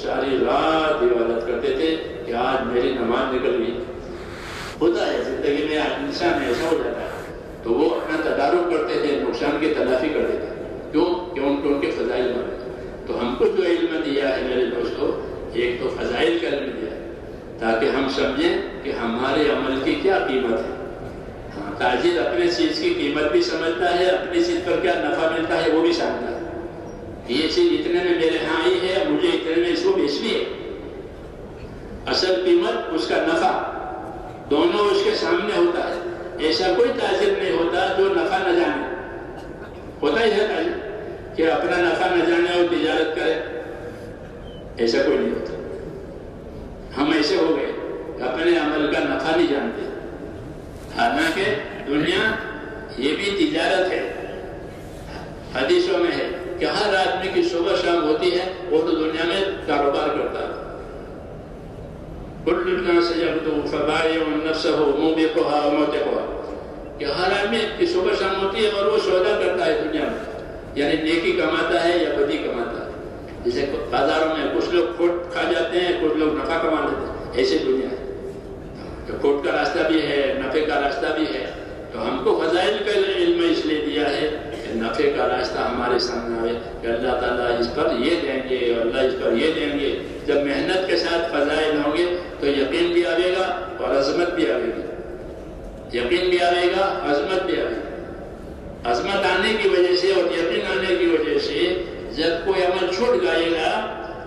ساری رات عبادت کرتے تھے کہ آج میری نماز نکل گئی. ہوتا ہے زندگی میں، آج انسان ایسا ہو جاتا ہے تو وہ اپنا تدارک کرتے تھے، نقصان کی تلافی کرتے تھے. کیوں؟ کہ ان کو ان کے فضائل مانے. تو ہم کو جو علم دیا ہے میرے دوستوں، ایک تو فضائل کا علم دیا تاکہ ہم سمجھیں کہ ہمارے عمل کی کیا قیمت ہے. تاجر اپنے چیز کی قیمت بھی سمجھتا ہے، اپنی چیز پر کیا نفع ملتا ہے وہ بھی سمجھتا ہے. یہ چیز اتنے میں میرے ہاں آئی ہے، مجھے اتنے میں اس کو بیچنی ہے. اصل قیمت اس کا نفع دونوں اس کے سامنے ہوتا ہے. ایسا کوئی تاجر نہیں ہوتا جو نفع نہ جانے. ہوتا ہی ہے تاجر کہ اپنا نفع نہ جانے اور تجارت کرے، ایسا کوئی نہیں ہوتا. ہم ایسے ہو گئے اپنے عمل کا نفع نفع نہیں جانتے، حالانکہ دنیا یہ بھی تجارت ہے. حدیثوں میں ہے کہ ہر آدمی کی صبح شام ہوتی ہے، وہ تو دنیا میں کاروبار کرتا ہے. کل الناس یغدو فبائع نفسہ موبقھا وموبقھا، کہ ہر آدمی کی صبح شام ہوتی ہے اور وہ سودا کرتا ہے دنیا میں، یعنی نیکی کماتا ہے یا بدی کماتا ہے. جیسے بازاروں میں کچھ لوگ کھوٹ کھا جاتے ہیں، کچھ لوگ نفع کما لیتے ہیں، ایسے دنیا ہے. تو کھوٹ کا راستہ بھی ہے، نفع کا راستہ بھی ہے. تو ہم کو فضائل کا علم اس لیے دیا ہے کہ نفع کا راستہ ہمارے سامنے آئے کہ اللہ تعالیٰ اس پر یہ دیں گے، اللہ اس پر یہ دیں گے. جب محنت کے ساتھ فضائل ہوں گے تو یقین بھی آئے گا اور عظمت بھی آئے گی. یقین بھی آئے گا، عظمت بھی آئے گا. عظمت آنے کی وجہ سے اور یقین آنے کی وجہ سے جب کوئی عمل چھوٹ جائے گا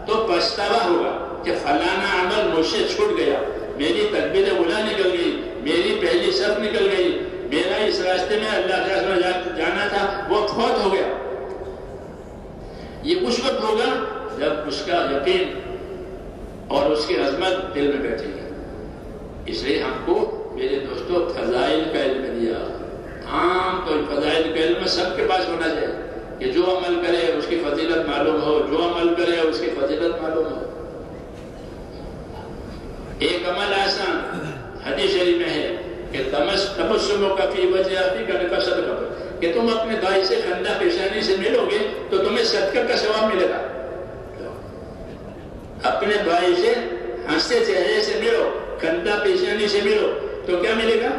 تو پچھتاوا ہوگا کہ فلانا عمل مجھ سے چھوٹ گیا، میری تکبیر اولیٰ نکل گئی، میری پہلی صف نکل گئی، میرا اس راستے میں اللہ کے راستے جانا تھا وہ فوت ہو گیا. یہ اس وقت ہوگا جب اس کا یقین اور اس کی عظمت دل میں بیٹھے گی. اس لیے ہم کو میرے دوستوں فضائل کا علم دیا. عام طور فضائل کا علم سب کے پاس ہونا چاہیے کہ جو عمل کرے اس کی فضیلت معلوم ہو، جو عمل کرے اس کی فضیلت معلوم ہو. ایک عمل آسان حدیث شریف میں ہے کہ تبسم کا فی وجہ اخیک کا صدقہ، کہ تم اپنے دائی سے خندہ پیشانی سے ملو گے تو تمہیں صدقہ کا ثواب ملے گا. اپنے دائی سے ہنستے چہرے سے ملو، خندہ پیشانی سے ملو تو کیا ملے گا؟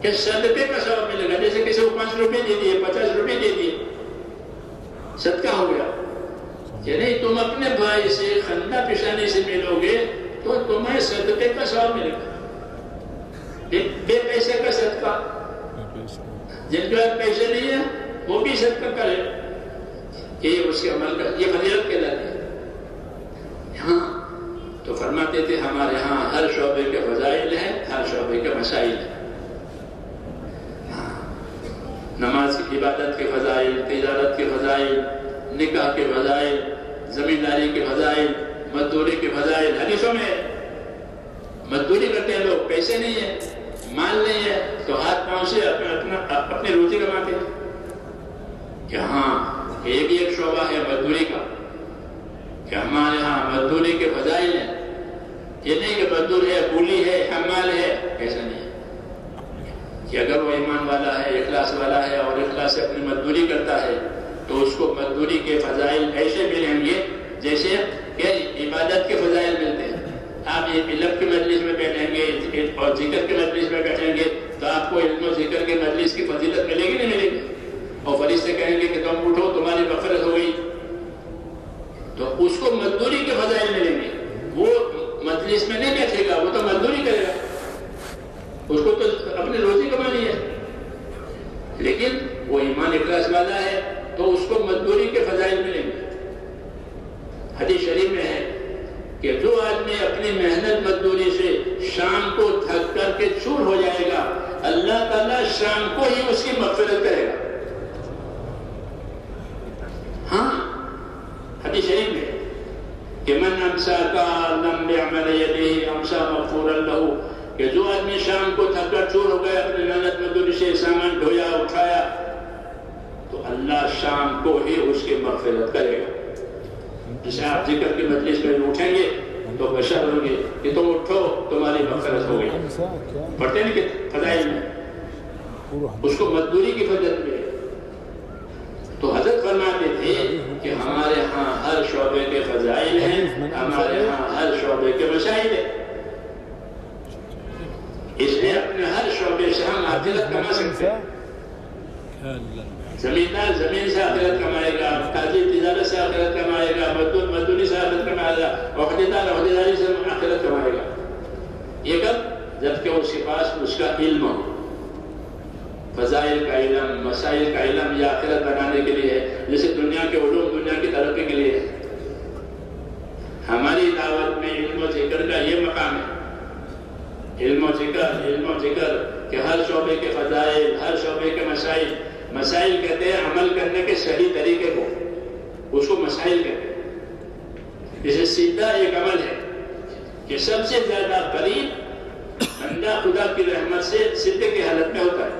کہ صدقے کا ثواب ملے گا. جیسے کسی کو 5 روپے دے دیے، 50 روپے دے دیے، صدقہ ہو گیا. یعنی تم اپنے بھائی سے خندہ پیشانی سے ملو گے تو تمہیں صدقے کا ثواب ملے گا. بے پیسے کا صدقہ، جن کے پاس پیسے نہیں ہے وہ بھی صدقہ کرے، یہ اس کے عمل کا یہ فضیلت کہلاتی ہے. ہاں تو فرماتے تھے ہمارے ہاں ہر شعبے کے فضائل ہیں، ہر شعبے کے مسائل ہیں. نماز کی عبادت کے فضائل، تجارت کے فضائل، نکاح کے فضائل، زمینداری کے فضائل، مزدوری کے فضائل. حدیثوں میں مزدوری کرتے ہیں لوگ، پیسے نہیں ہے، مال نہیں ہے تو ہاتھ پاؤں سے اپنی روزی کماتے ہیں. کہ ہاں یہ بھی ایک شعبہ ہے مزدوری کا، کہ ہمارے ہاں مزدوری کے فضائل ہیں. یہ نہیں کہ مزدور ہے، کولی ہے، حمال ہے، ایسا نہیں ہے. کہ اگر وہ ایمان والا ہے، اخلاص والا ہے اور اخلاص سے اپنی مزدوری کرتا ہے تو اس کو مزدوری کے فضائل ایسے ملیں گے جیسے کہ عبادت کے فضائل ملتے ہیں. آپ علم کی مجلس میں بیٹھیں گے اور ذکر کے مجلس میں بیٹھیں گے تو آپ کو علم و ذکر کے مجلس کی فضیلت ملے گی نہیں ملے گی؟ اور فرشتے کہیں گے کہ تم اٹھو تمہاری مغفرت ہو گئی، تو اس کو مزدوری کے فضائل ملیں گے. وہ مجلس میں نہیں بیٹھے گا، وہ تو مزدوری کرے گا، اس کو تو اپنی روزی کمانی ہے. لیکن وہ ایمان اخلاص والا ہے تو اس کو مزدوری کے فضائل ملیں گے. حدیث شریف میں ہے کہ جو آدمی اپنی محنت مزدوری سے شام کو تھک کر کے چور ہو جائے گا، اللہ تعالیٰ شام کو ہی اس کی مغفرت کرے گا. ہاں حدیث شریف میں کہ من امسا کالم بعمل یدہ امسا مغفورا لہ، کہ جو آدمی شام کو تھک کر چور ہو گیا، اپنی محنت مزدوری سے سامان ڈھویا اٹھایا، تو اللہ شام کو ہی اس کی مغفرت کرے گا. جسے آپ ذکر کی مجلس میں اٹھیں گے تو بشر ہوں گے کہ تم اٹھو تمہاری مغفرت ہو گئی. پڑھتے ہیں کہ فضائل میں اس کو مزدوری کی فضیلت ملے. تو حضرت فرماتے تھے کہ ہمارے ہاں ہر شعبے کے فضائل ہیں، ہمارے ہاں ہر شعبے کے مسائل ہیں. اس لیے اپنے ہر شعبے سے ہم آخرت کما سکتے ہیں. زمیندار زمین سے آخرت کمائے گا، تاجر تجارت سے آخرت کمائے گا، مزدور مزدوری سے آخرت کمائے گا، عہدیدار عہدیداری سے آخرت کمائے گا. یہ کب؟ جبکہ اس کے پاس اس کا علم ہو. فضائل کا علم، مسائل کا علم یہ آخرت بنانے کے لیے ہے. جیسے دنیا کے علوم دنیا کی ترقی کے لیے ہے. ہماری دعوت میں علم و ذکر کا یہ مقام ہے. علم و ذکر کہ ہر شعبے کے فضائل، ہر شعبے کے مسائل. مسائل کہتے ہیں عمل کرنے کے صحیح طریقے کو، اس کو مسائل کہتے ہیں. جیسے سیدھا ایک عمل ہے کہ سب سے زیادہ قریب بندہ خدا کی رحمت سے سجدے کی حالت میں ہوتا ہے.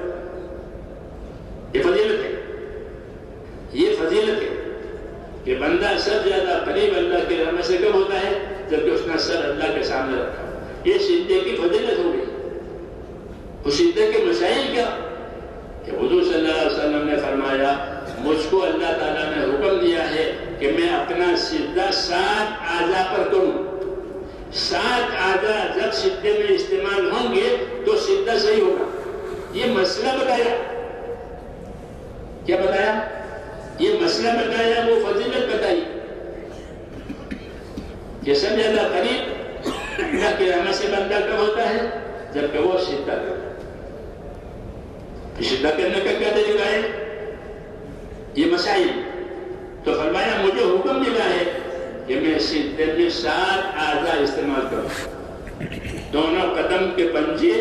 یہ فضیلت ہے، یہ فضیلت ہے کہ بندہ سب زیادہ قریب اللہ کی رحمت سے کب ہوتا ہے؟ جبکہ اس نے سر اللہ کے سامنے رکھا. یہ سجدے کی فضیلت ہو گئی. اس سجدے کے مسائل کیا کہ حضور صلی اللہ علیہ وسلم نے فرمایا مجھ کو اللہ تعالیٰ نے حکم دیا ہے کہ میں اپنا سجدہ 7 اعضاء پر کروں. 7 اعضاء جب سجدے میں استعمال ہوں گے تو سجدہ صحیح ہوگا. یہ مسئلہ بتایا. کیا بتایا؟ یہ مسئلہ بتایا، وہ فضیلت بتائی کہ سب زیادہ قریب اللہ کی رحمت سے بندہ کب ہوتا ہے؟ جبکہ وہ سجدہ کرتا ہے. سجدہ کرنے کا کیا طریقہ ہے؟ یہ مسائل. تو فرمایا مجھے حکم ملا ہے کہ میں سجدے میں 7 اعضاء استعمال کروں. دونوں قدم کے پنجے،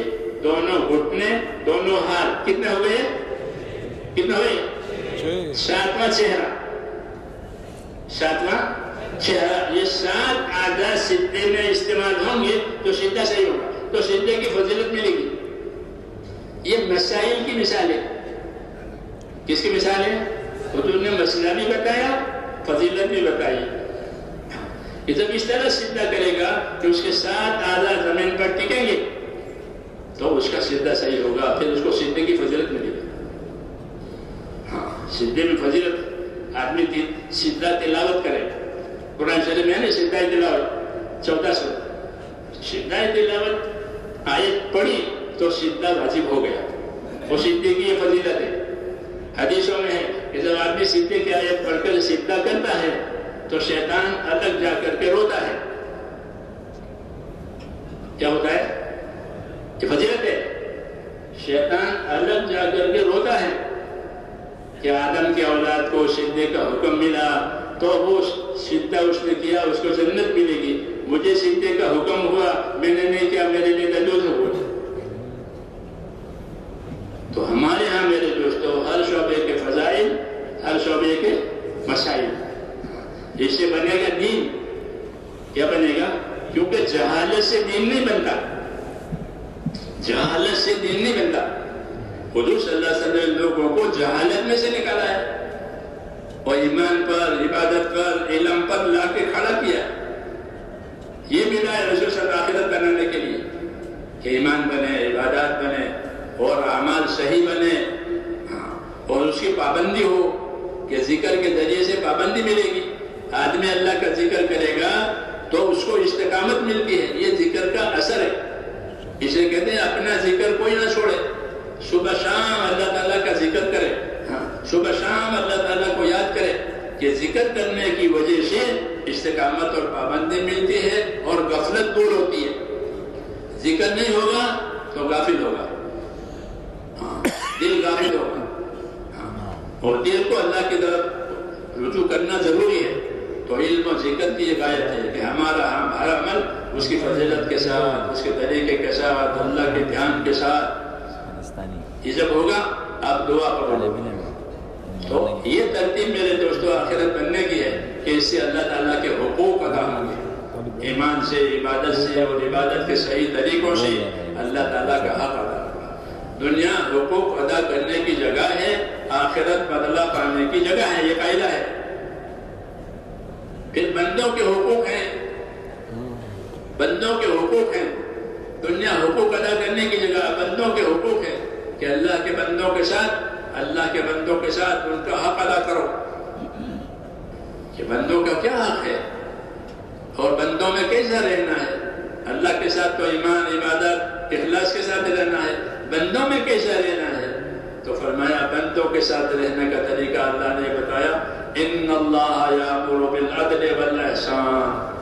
دونوں گھٹنے، دونوں ہاتھ. کتنے ہو گئے؟ کتنے ہوئے؟ 7واں چہرہ. 7واں چہرہ. یہ 7 اعضاء سجدے میں استعمال ہوں گے تو سجدہ صحیح ہوگا. تو سجدے کی فضیلت ملے گی. یہ مسائل کی مثال ہے. کس کی مثال ہے؟ حضور نے مسئلہ بھی بتایا، فضیلت بھی بتائی. کہ جب اس طرح سجدہ کرے گا کہ اس کے 7 اعضاء زمین پر ٹکیں گے تو اس کا سجدہ صحیح ہوگا. پھر اس کو سجدے کی فضیلت ملے گی. ہاں، سجدے میں فضیلت. آدمی سجدہ تلاوت کرے. قرآن شریف میں ہے نا سجدہ تلاوت 14 سورہ. سجدہ تلاوت آیت پڑھی تو سجدہ واجب ہو گیا. وہ سجدے کی یہ فضیلت ہے. حدیثوں میں ہے کہ جب آدمی سجدے کی آیت پڑھ کر سجدہ کرتا ہے تو شیطان الگ جا کر کے روتا ہے. کیا ہوتا ہے؟ یہ فضیلت ہے. شیطان الگ جا کر کے روتا ہے کہ آدم کے اولاد کو سجدے کا حکم ملا تو وہ سجدہ اس نے کیا، اس کو جنت ملے گی. مجھے سجدے کا حکم ہوا، میں نے نہیں کیا، میرے لیے دلوز ہوا. تو ہمارے ہاں میرے دوستو ہر شعبے کے فضائل، ہر شعبے کے مسائل. اس سے بنے گا دین. کیا بنے گا؟ کیونکہ جہالت سے دین نہیں بنتا. جہالت سے دین نہیں بنتا. حضور صلی اللہ علیہ وسلم لوگوں کو جہالت میں سے نکالا ہے اور ایمان پر، عبادت پر، علم پر لا کے کھڑا کیا. یہ ملا ہے رسول صلی اللہ علیہ وسلم آخرت بنانے کے لیے کہ ایمان بنے، عبادات بنے اور اعمال صحیح بنے. اور اس کی پابندی ہو کہ ذکر کے ذریعے سے پابندی ملے گی. آدمی اللہ کا ذکر کرے گا تو اس کو استقامت ملتی ہے. یہ ذکر کا اثر ہے. اسے کہتے ہیں اپنا ذکر کوئی نہ چھوڑے. صبح شام اللہ تعالیٰ کا ذکر کرے. صبح شام اللہ تعالیٰ کو یاد کرے کہ ذکر کرنے کی وجہ سے استقامت اور پابندی ملتی ہے اور غفلت دور ہوتی ہے. ذکر نہیں ہوگا تو غافل ہوگا. دل غافل ہوگا. اور دل کو اللہ کی طرف رجوع کرنا ضروری ہے. تو علم و ذکر کی یہ غایت ہے کہ ہمارا عمل اس کی فضیلت کے ساتھ، اس کے طریقے کے ساتھ، اللہ کے دھیان کے ساتھ یہ جب ہوگا آپ دعا پڑھو. تو یہ ترتیب میرے دوستو آخرت بننے کی ہے کہ اس سے اللہ تعالیٰ کے حقوق ادا ہوں گے. ایمان سے، عبادت سے اور عبادت کے صحیح طریقوں سے اللہ تعالیٰ کا حق ادا ہوگا. دنیا حقوق ادا کرنے کی جگہ ہے، آخرت بدلہ پانے کی جگہ ہے. یہ قاعدہ ہے. پھر بندوں کے حقوق ہیں. بندوں کے حقوق ہیں. دنیا حقوق ادا کرنے کی جگہ، بندوں کے حقوق ہیں کہ اللہ کے بندوں کے ساتھ، اللہ کے بندوں کے ساتھ ان کا حق ادا کرو. کہ بندوں کا کیا حق ہے اور بندوں میں کیسا رہنا ہے. اللہ کے ساتھ تو ایمان، عبادت، اخلاص کے ساتھ رہنا ہے. بندوں میں کیسا رہنا ہے تو فرمایا بندوں کے ساتھ رہنے کا طریقہ اللہ نے بتایا. ان اللہ یامر بالعدل والاحسان.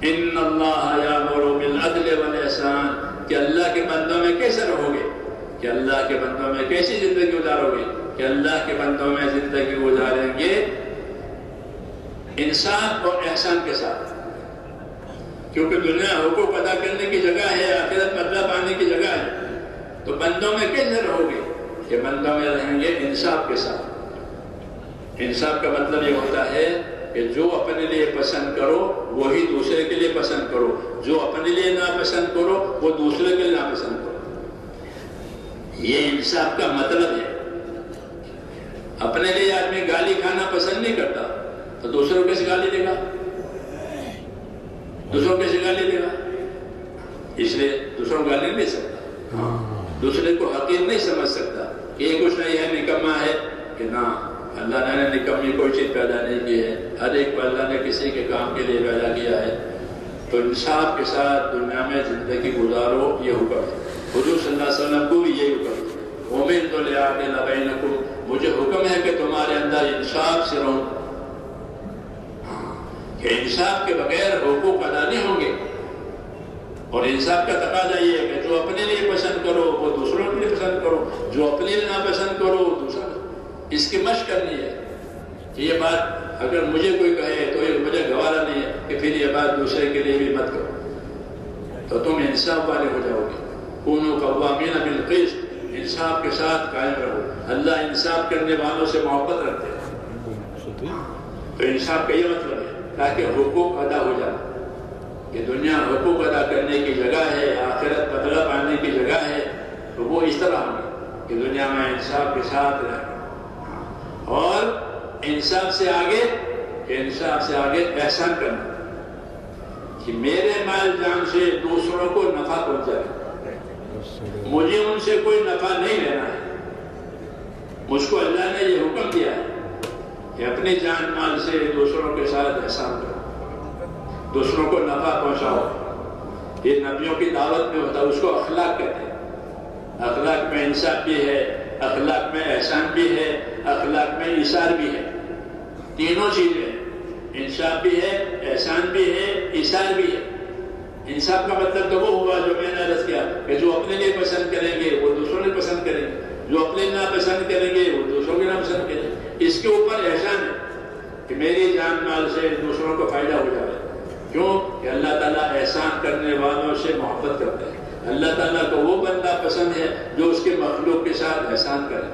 ان اللہ یامر بالعدل والاحسان. کہ اللہ کے بندوں میں کیسے رہو گے، کہ اللہ کے بندوں میں کیسی زندگی گزارو گے، کہ اللہ کے بندوں میں زندگی گزاریں گے انصاف اور احسان کے ساتھ. کیونکہ دنیا حقوق ادا کرنے کی جگہ ہے، آخرت بدلہ پانے کی جگہ ہے. تو بندوں میں کیسے رہو گے کہ بندوں میں رہیں گے انصاف کے ساتھ. انصاف کا مطلب یہ ہوتا ہے کہ جو اپنے لیے پسند کرو وہی دوسرے کے لیے پسند کرو، جو اپنے لیے ناپسند کرو وہ دوسرے کے لیے ناپسند کرو۔ یہ انصاف کا مطلب ہے۔ اپنے لیے آدمی گالی کھانا پسند نہیں کرتا تو دوسروں کو کیسے گالی دے گا؟ دوسروں کو کیسے گالی دے گا؟ اس لیے دوسروں کو گالی نہیں دے سکتا، دوسرے کو حقیر نہیں سمجھ سکتا کہ یہ کچھ نہیں ہے، نکما ہے، کہ نہ، اللہ نے نکمی کوئی چیز پیدا نہیں کی ہے، ہر ایک کو اللہ نے کسی کے کام کے لیے پیدا کیا ہے۔ تو انصاف کے ساتھ دنیا میں زندگی گزارو، یہ حکم ہے۔ حضور صلی اللہ علیہ وسلم کو بھی یہی حکم ہے، اُمِرْتُ لِأَعْدِلَ بَيْنَكُمْ، مجھے حکم ہے کہ تمہارے اندر انصاف سے رہو، کہ انصاف کے بغیر حقوق ادا نہیں ہوں گے۔ اور انصاف کا تقاضا یہ ہے کہ جو اپنے لیے پسند کرو وہ دوسروں کے لیے پسند کرو، جو اپنے لیے ناپسند کرو وہ دوسرا۔ اس کی مشق کرنی ہے کہ یہ بات اگر مجھے کوئی کہے تو یہ مجھے گوارا نہیں ہے کہ پھر یہ بات دوسرے کے لیے بھی مت کرو، تو تم انصاف والے ہو جاؤ گے۔ کونوا قوامین بالقسط، انصاف کے ساتھ قائم رہو۔ اللہ انصاف کرنے والوں سے محبت رکھتے ہیں، تو انصاف کا یہ مطلب ہے تاکہ حقوق ادا ہو جائے، کہ دنیا حقوق ادا کرنے کی جگہ ہے، آخرت بدلہ پانے کی جگہ ہے، تو وہ اس طرح ہوگی کہ دنیا میں انصاف کے ساتھ رہے۔ اور انصاف سے آگے احسان کرنا، کہ میرے مال جان سے دوسروں کو نفع پہنچائے، مجھے ان سے کوئی نفع نہیں لینا ہے۔ مجھ کو اللہ نے یہ حکم دیا ہے کہ اپنی جان مال سے دوسروں کے ساتھ احسان کرو، دوسروں کو نفع پہنچاؤ۔ یہ نبیوں کی دعوت میں ہوتا ہے، اس کو اخلاق کہتے ہیں۔ اخلاق میں انصاف بھی ہے، اخلاق میں احسان بھی ہے، اخلاق میں ایثار بھی ہے، تینوں چیزیں، انصاف بھی ہے، احسان بھی ہے، ایثار بھی ہے۔ انصاف کا مطلب تو وہ ہوا جو میں نے عرض کیا کہ جو اپنے لیے پسند کریں گے وہ دوسروں نے پسند کریں گے، جو اپنے ناپسند کریں گے وہ دوسروں کے ناپسند کریں گے۔ اس کے اوپر احسان ہے کہ میری جان مال سے دوسروں کو فائدہ ہو جائے۔ کیوں کہ اللہ تعالیٰ احسان کرنے والوں سے محبت کرتے ہیں۔ اللہ تعالیٰ کو وہ بندہ پسند ہے جو اس کے مخلوق کے ساتھ احسان کرے۔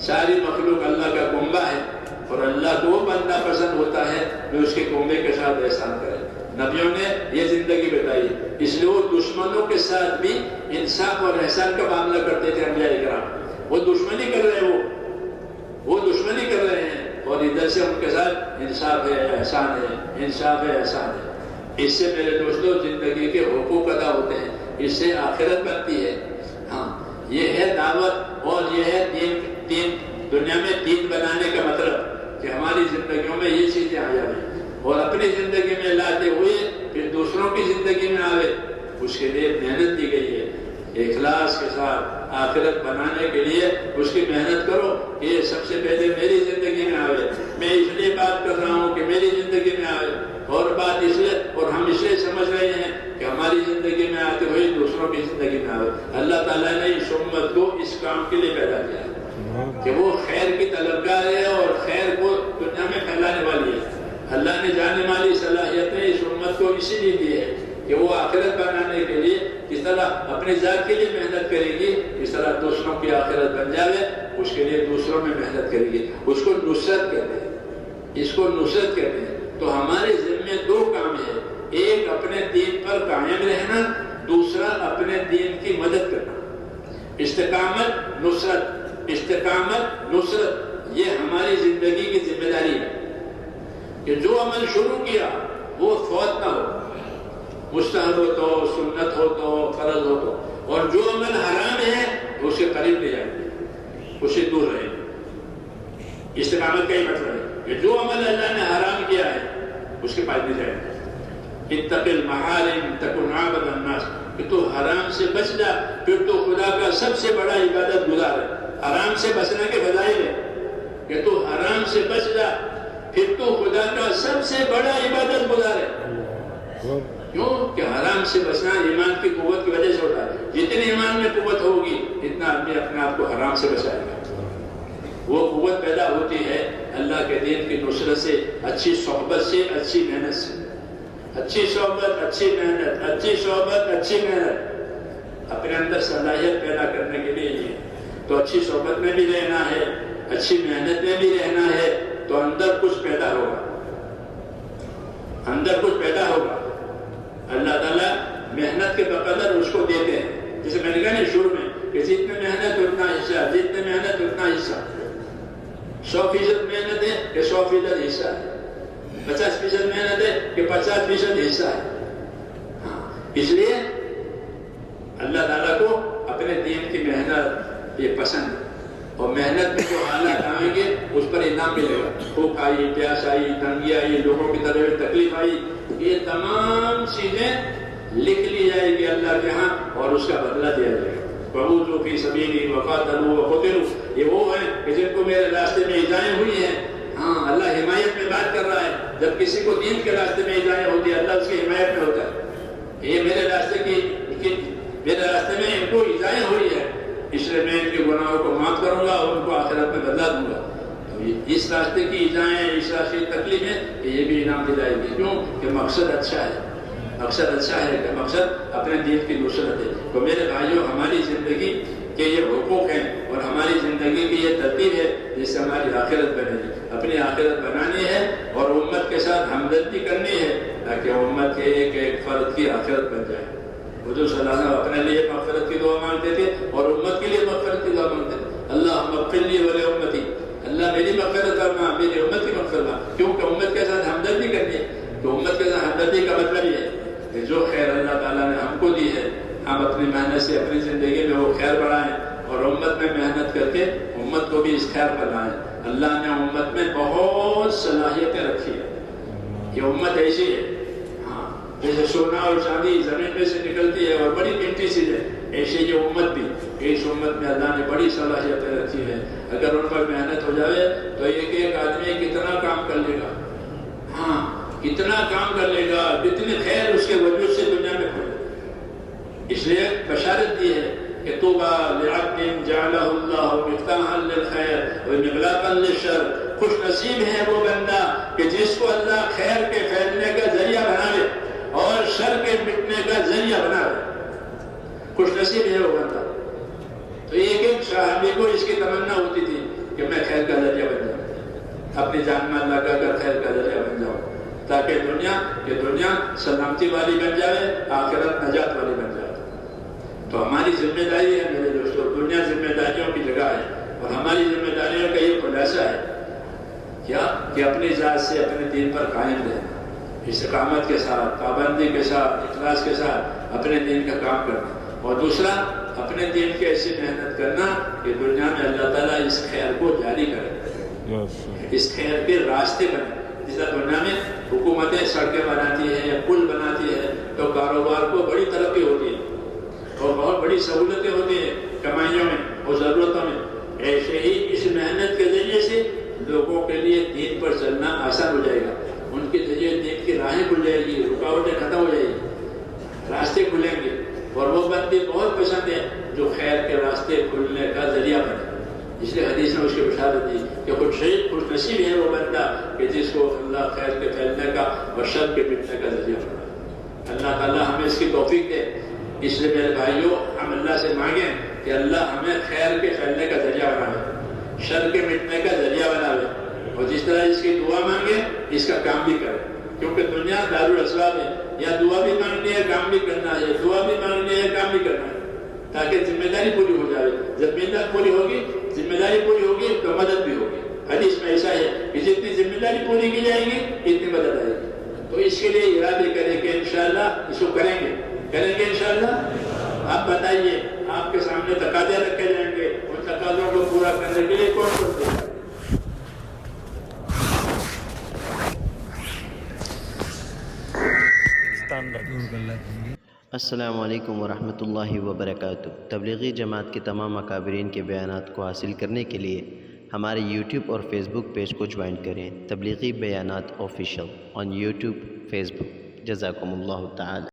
ساری مخلوق اللہ کا کنبہ ہے، اور اللہ کو وہ بندہ پسند ہوتا ہے جو اس کے کنبے کے ساتھ احسان کرے۔ نبیوں نے یہ زندگی بتائی، اس لیے وہ دشمنوں کے ساتھ بھی انصاف اور احسان کا معاملہ کرتے تھے۔ انبیاء کرام وہ دشمنی کر رہے ہیں، وہ دشمنی کر رہے ہیں، اور ادھر سے ان کے ساتھ انصاف ہے، احسان ہے، انصاف ہے، احسان ہے۔ اس سے میرے دوستوں زندگی کے حقوق ادا ہوتے ہیں، اس سے آخرت بنتی ہے۔ ہاں، یہ ہے دعوت، اور یہ ہے دین دنیا میں دین بنانے کا مطلب کہ ہماری زندگیوں میں یہ چیزیں آ جائیں اور اپنی زندگی میں لاتے ہوئے پھر دوسروں کی زندگی میں آوے۔ اس کے لیے محنت دی گئی ہے، اخلاص کے ساتھ آخرت بنانے کے لیے اس کی محنت کرو کہ یہ سب سے پہلے میری زندگی میں آوے۔ میں اس لیے بات کر رہا ہوں کہ میری زندگی میں آوے، اور بات اس لیے، اور ہم اس لیے سمجھ رہے ہیں کہ ہماری زندگی میں آتے ہوئے دوسروں کی زندگی میں آوے۔ اللہ تعالیٰ نے اس امت کو اس کام کے لیے پیدا کیا ہے کہ وہ خیر کی طلبگار ہے اور خیر کو دنیا میں پھیلانے والی ہے۔ اللہ نے جانے والی صلاحیتیں اس امت کو اسی لیے دی ہے کہ وہ آخرت بنانے کے لیے جس طرح اپنی ذات کے لیے محنت کرے گی، اس طرح دوسروں کی آخرت بن جائے، اس کے لیے دوسروں میں محنت کرے گی۔ اس کو نصرت کہتے ہیں، اس کو نصرت کہتے ہیں۔ تو ہمارے ذمہ دو کام ہیں، ایک اپنے دین پر قائم رہنا، دوسرا اپنے دین کی مدد کرنا۔ استقامت نصرت، استقامت نصرت، یہ ہماری زندگی کی ذمہ داری ہے کہ جو عمل شروع کیا وہ فوت نہ ہو، مستحب ہو تو، سنت ہو تو، فرض ہو تو، اور جو عمل حرام ہے اس کے قریب لے جائیں گے، اس سے دور رہیں گے۔ استقامت کا ہی مطلب ہے کہ جو عمل اللہ نے حرام کیا ہے اس کے پاس نہیں جائیں گے۔ اتق المحارم تکن عبد الناس، کہ تو حرام سے بچ جا، پھر تو خدا کا سب سے بڑا عبادت گزار ہے۔ حرام سے بچنے کے فضائل ہے کہ تو حرام سے بچ جا، پھر تو خدا کا سب سے بڑا عبادت گزار ہے۔ کیوں کہ حرام سے بچنا ایمان کی قوت کی وجہ سے ہوتا ہے۔ جتنی ایمان میں قوت ہوگی اتنا آدمی اپنے آپ کو حرام سے بچائے گا۔ وہ قوت پیدا ہوتی ہے اللہ کے دین کی نصرت سے، اچھی صحبت سے، اچھی محنت سے۔ اچھی صحبت، اچھی محنت، اچھی صحبت، اچھی محنت، اپنے اندر صلاحیت پیدا کرنے کے لیے یہ تو اچھی صحبت میں بھی رہنا ہے، اچھی محنت میں بھی رہنا ہے، تو اندر کچھ پیدا ہوگا۔ اندر کچھ پیدا ہوگا، اللہ تعالیٰ محنت کے بقدر اس کو دیتے ہیں. جیسے میں نے کہا نا شروع میں کہ جتنے محنت اتنا حصہ، جتنے محنت اتنا حصہ. 100% محنت ہے کہ 100% حصہ ہے، 50% محنت ہے کہ 50% حصہ ہے. اس لیے اللہ تعالیٰ کو اپنے دین کی محنت یہ پسند ہے، اور محنت میں جو حالات آئیں گے اس پر انعام ملے گا. بھوک آئی، پیاس آئی، تنگی آئی، لوگوں کی طرف تکلیف آئی، یہ تمام چیزیں لکھ لی جائے گی اللہ کے ہاں اور اس کا بدلہ دیا جائے گا. وَعُوذُوا فِي سَبِيلِي وَقَاتَلُوا وَقُتِلُوا، یہ وہ ہیں کہ جن کو میرے راستے میں ایذائیں ہوئی ہیں. ہاں، اللہ حمایت میں بات کر رہا ہے. جب کسی کو دین کے راستے میں ایذائیں ہوتی ہے اللہ اس کی حمایت میں ہوتا ہے. یہ میرے راستے میں ان کو ایذائیں ہوئی ہے، اس لیے میں ان کے گناہوں کو معاف کروں گا اور ان کو آخرت میں بدلا دوں گا. اس راستے کی ایذائیں، اس راستے کی تکلیفیں، یہ بھی انعام دلائے گی. کیوں کہ مقصد اچھا ہے، مقصد اچھا ہے کہ مقصد اپنے دین کی نصرت ہے. تو میرے بھائیوں، ہماری زندگی کے یہ حقوق ہیں اور ہماری زندگی کی یہ ترتیب ہے جس سے ہماری آخرت بنے گی. اپنی آخرت بنانی ہے اور امت کے ساتھ ہمدردی کرنی ہے تاکہ امت کے ایک ایک فرد کی آخرت بن جائے. حضور صلی اللہ علیہ وسلم اپنے لیے مغفرت کی دعا مانگتے تھے اور امت کے لیے مغفرت کی دعا مانگتے تھے. اللہم اغفر لی ولی امتی، اللہ میری مغفرت فرما، میری امت کی مغفرت فرما. کیونکہ امت کے ساتھ ہمدردی کرنی ہے. تو امت کے ساتھ ہمدردی کا مطلب یہ ہے کہ جو خیر اللہ تعالیٰ نے ہم کو دی ہے ہم اپنی محنت سے اپنی زندگی میں وہ خیر بڑھائیں اور امت میں محنت کر کے امت کو بھی اس خیر پر لائیں. اللہ نے امت میں بہت صلاحیتیں رکھی ہیں. یہ امت ایسی ہے، ہاں، جیسے سونا اور چاندی زمین میں سے نکلتی ہے اور بڑی قیمتی چیز ہے، ایسی یہ امت بھی. اس امت میں اللہ نے بڑی صلاحیتیں رکھی ہیں. اگر ان پر محنت ہو جائے تو ایک ایک آدمی کتنا کام کر لے گا. ہاں، کتنا کام کر لے گا، کتنے خیر اس کے وجود سے دنیا میں کھولے. اس لیے بشارت دی ہے کہ طوبیٰ لعبد جعلہ اللہ مفتاحا للخیر ومغلاقا للشر. خوش نصیب ہے وہ بندہ کہ جس کو اللہ خیر کے پھیلنے کا ذریعہ بنا لے اور شر کے مٹنے کا ذریعہ بنا لے. خوش نصیب ہے وہ بندہ. تو ایک ایک صحابی کو اس کی تمنا ہوتی تھی کہ میں خیر کا ذریعہ بن جاؤں، اپنی جان مال لگا کر خیر کا ذریعہ بن جاؤں تاکہ دنیا سلامتی والی بن جائے، آخرت نجات والی بن جائے. تو ہماری ذمہ داری ہے میرے دوستوں، دنیا ذمہ داریوں کی جگہ ہے اور ہماری ذمہ داریوں کا یہ خلاصہ ہے کیا کہ اپنی ذات سے اپنے دین پر قائم رہنا، استقامت کے ساتھ، پابندی کے ساتھ، اخلاص کے ساتھ اپنے دین کا کام کرنا. اور دوسرا اپنے دین کی ایسی محنت کرنا کہ دنیا میں اللہ تعالیٰ اس خیر کو جاری کرے، اس خیر کے راستے بنے. جس طرح دنیا میں حکومتیں سڑکیں بناتی ہیں یا پل بناتی ہے تو کاروبار کو بڑی ترقی ہوتی ہے اور بہت بڑی سہولتیں ہوتی ہیں کمائیوں میں اور ضرورتوں میں. ایسے ہی اس محنت کے ذریعے سے لوگوں کے لیے دین پر چلنا آسان ہو جائے گا. ان کے ذریعے دین کی راہیں کھل جائے گی، رکاوٹیں ختم ہو جائیں گی، راستے کھلیں گے. اور وہ بندے بہت پسند ہیں جو خیر کے راستے کھلنے کا ذریعہ بنے. اس لیے حدیث میں اس کی بشارت دی کہ خوش نصیب ہے وہ بندہ کہ جس کو اللہ خیر کے پھیلنے کا اور شر کے مٹنے کا ذریعہ بنا. اللہ تعالیٰ ہمیں اس کی توفیق دے. اس لیے میرے بھائیوں، ہم اللہ سے مانگیں کہ اللہ ہمیں خیر کے پھیلنے کا ذریعہ بنائے، شر کے مٹنے کا ذریعہ بنائے. اور جس طرح اس کی دعا مانگے اس کا کام بھی کرے. کیونکہ دنیا دارالاسباب ہے، یا دعا بھی مانگنی ہے کام بھی کرنا ہے، دعا بھی مانگنی ہے کام بھی کرنا ہے تاکہ ذمہ داری پوری ہو جائے. جب ذمہ داری پوری ہوگی، ذمہ داری پوری ہوگی تو مدد بھی ہوگی. حدیث میں ایسا ہے کہ جتنی ذمہ داری پوری کی جائے گی اتنی مدد آئے گی. تو اس کے لیے ارادے کریں کہ انشاءاللہ اس کو کریں گے انشاءاللہ. آپ بتائیے، آپ کے سامنے تقاضے رکھے جائیں گے، ان تقاضوں کو پورا کرنے کے لیے کون کرتے ہیں؟ السلام علیکم ورحمۃ اللہ وبرکاتہ. تبلیغی جماعت کے تمام اکابرین کے بیانات کو حاصل کرنے کے لیے ہمارے یوٹیوب اور فیس بک پیج کو جوائن کریں. تبلیغی بیانات آفیشیل آن یوٹیوب، فیس بک. جزاکم اللہ تعالی.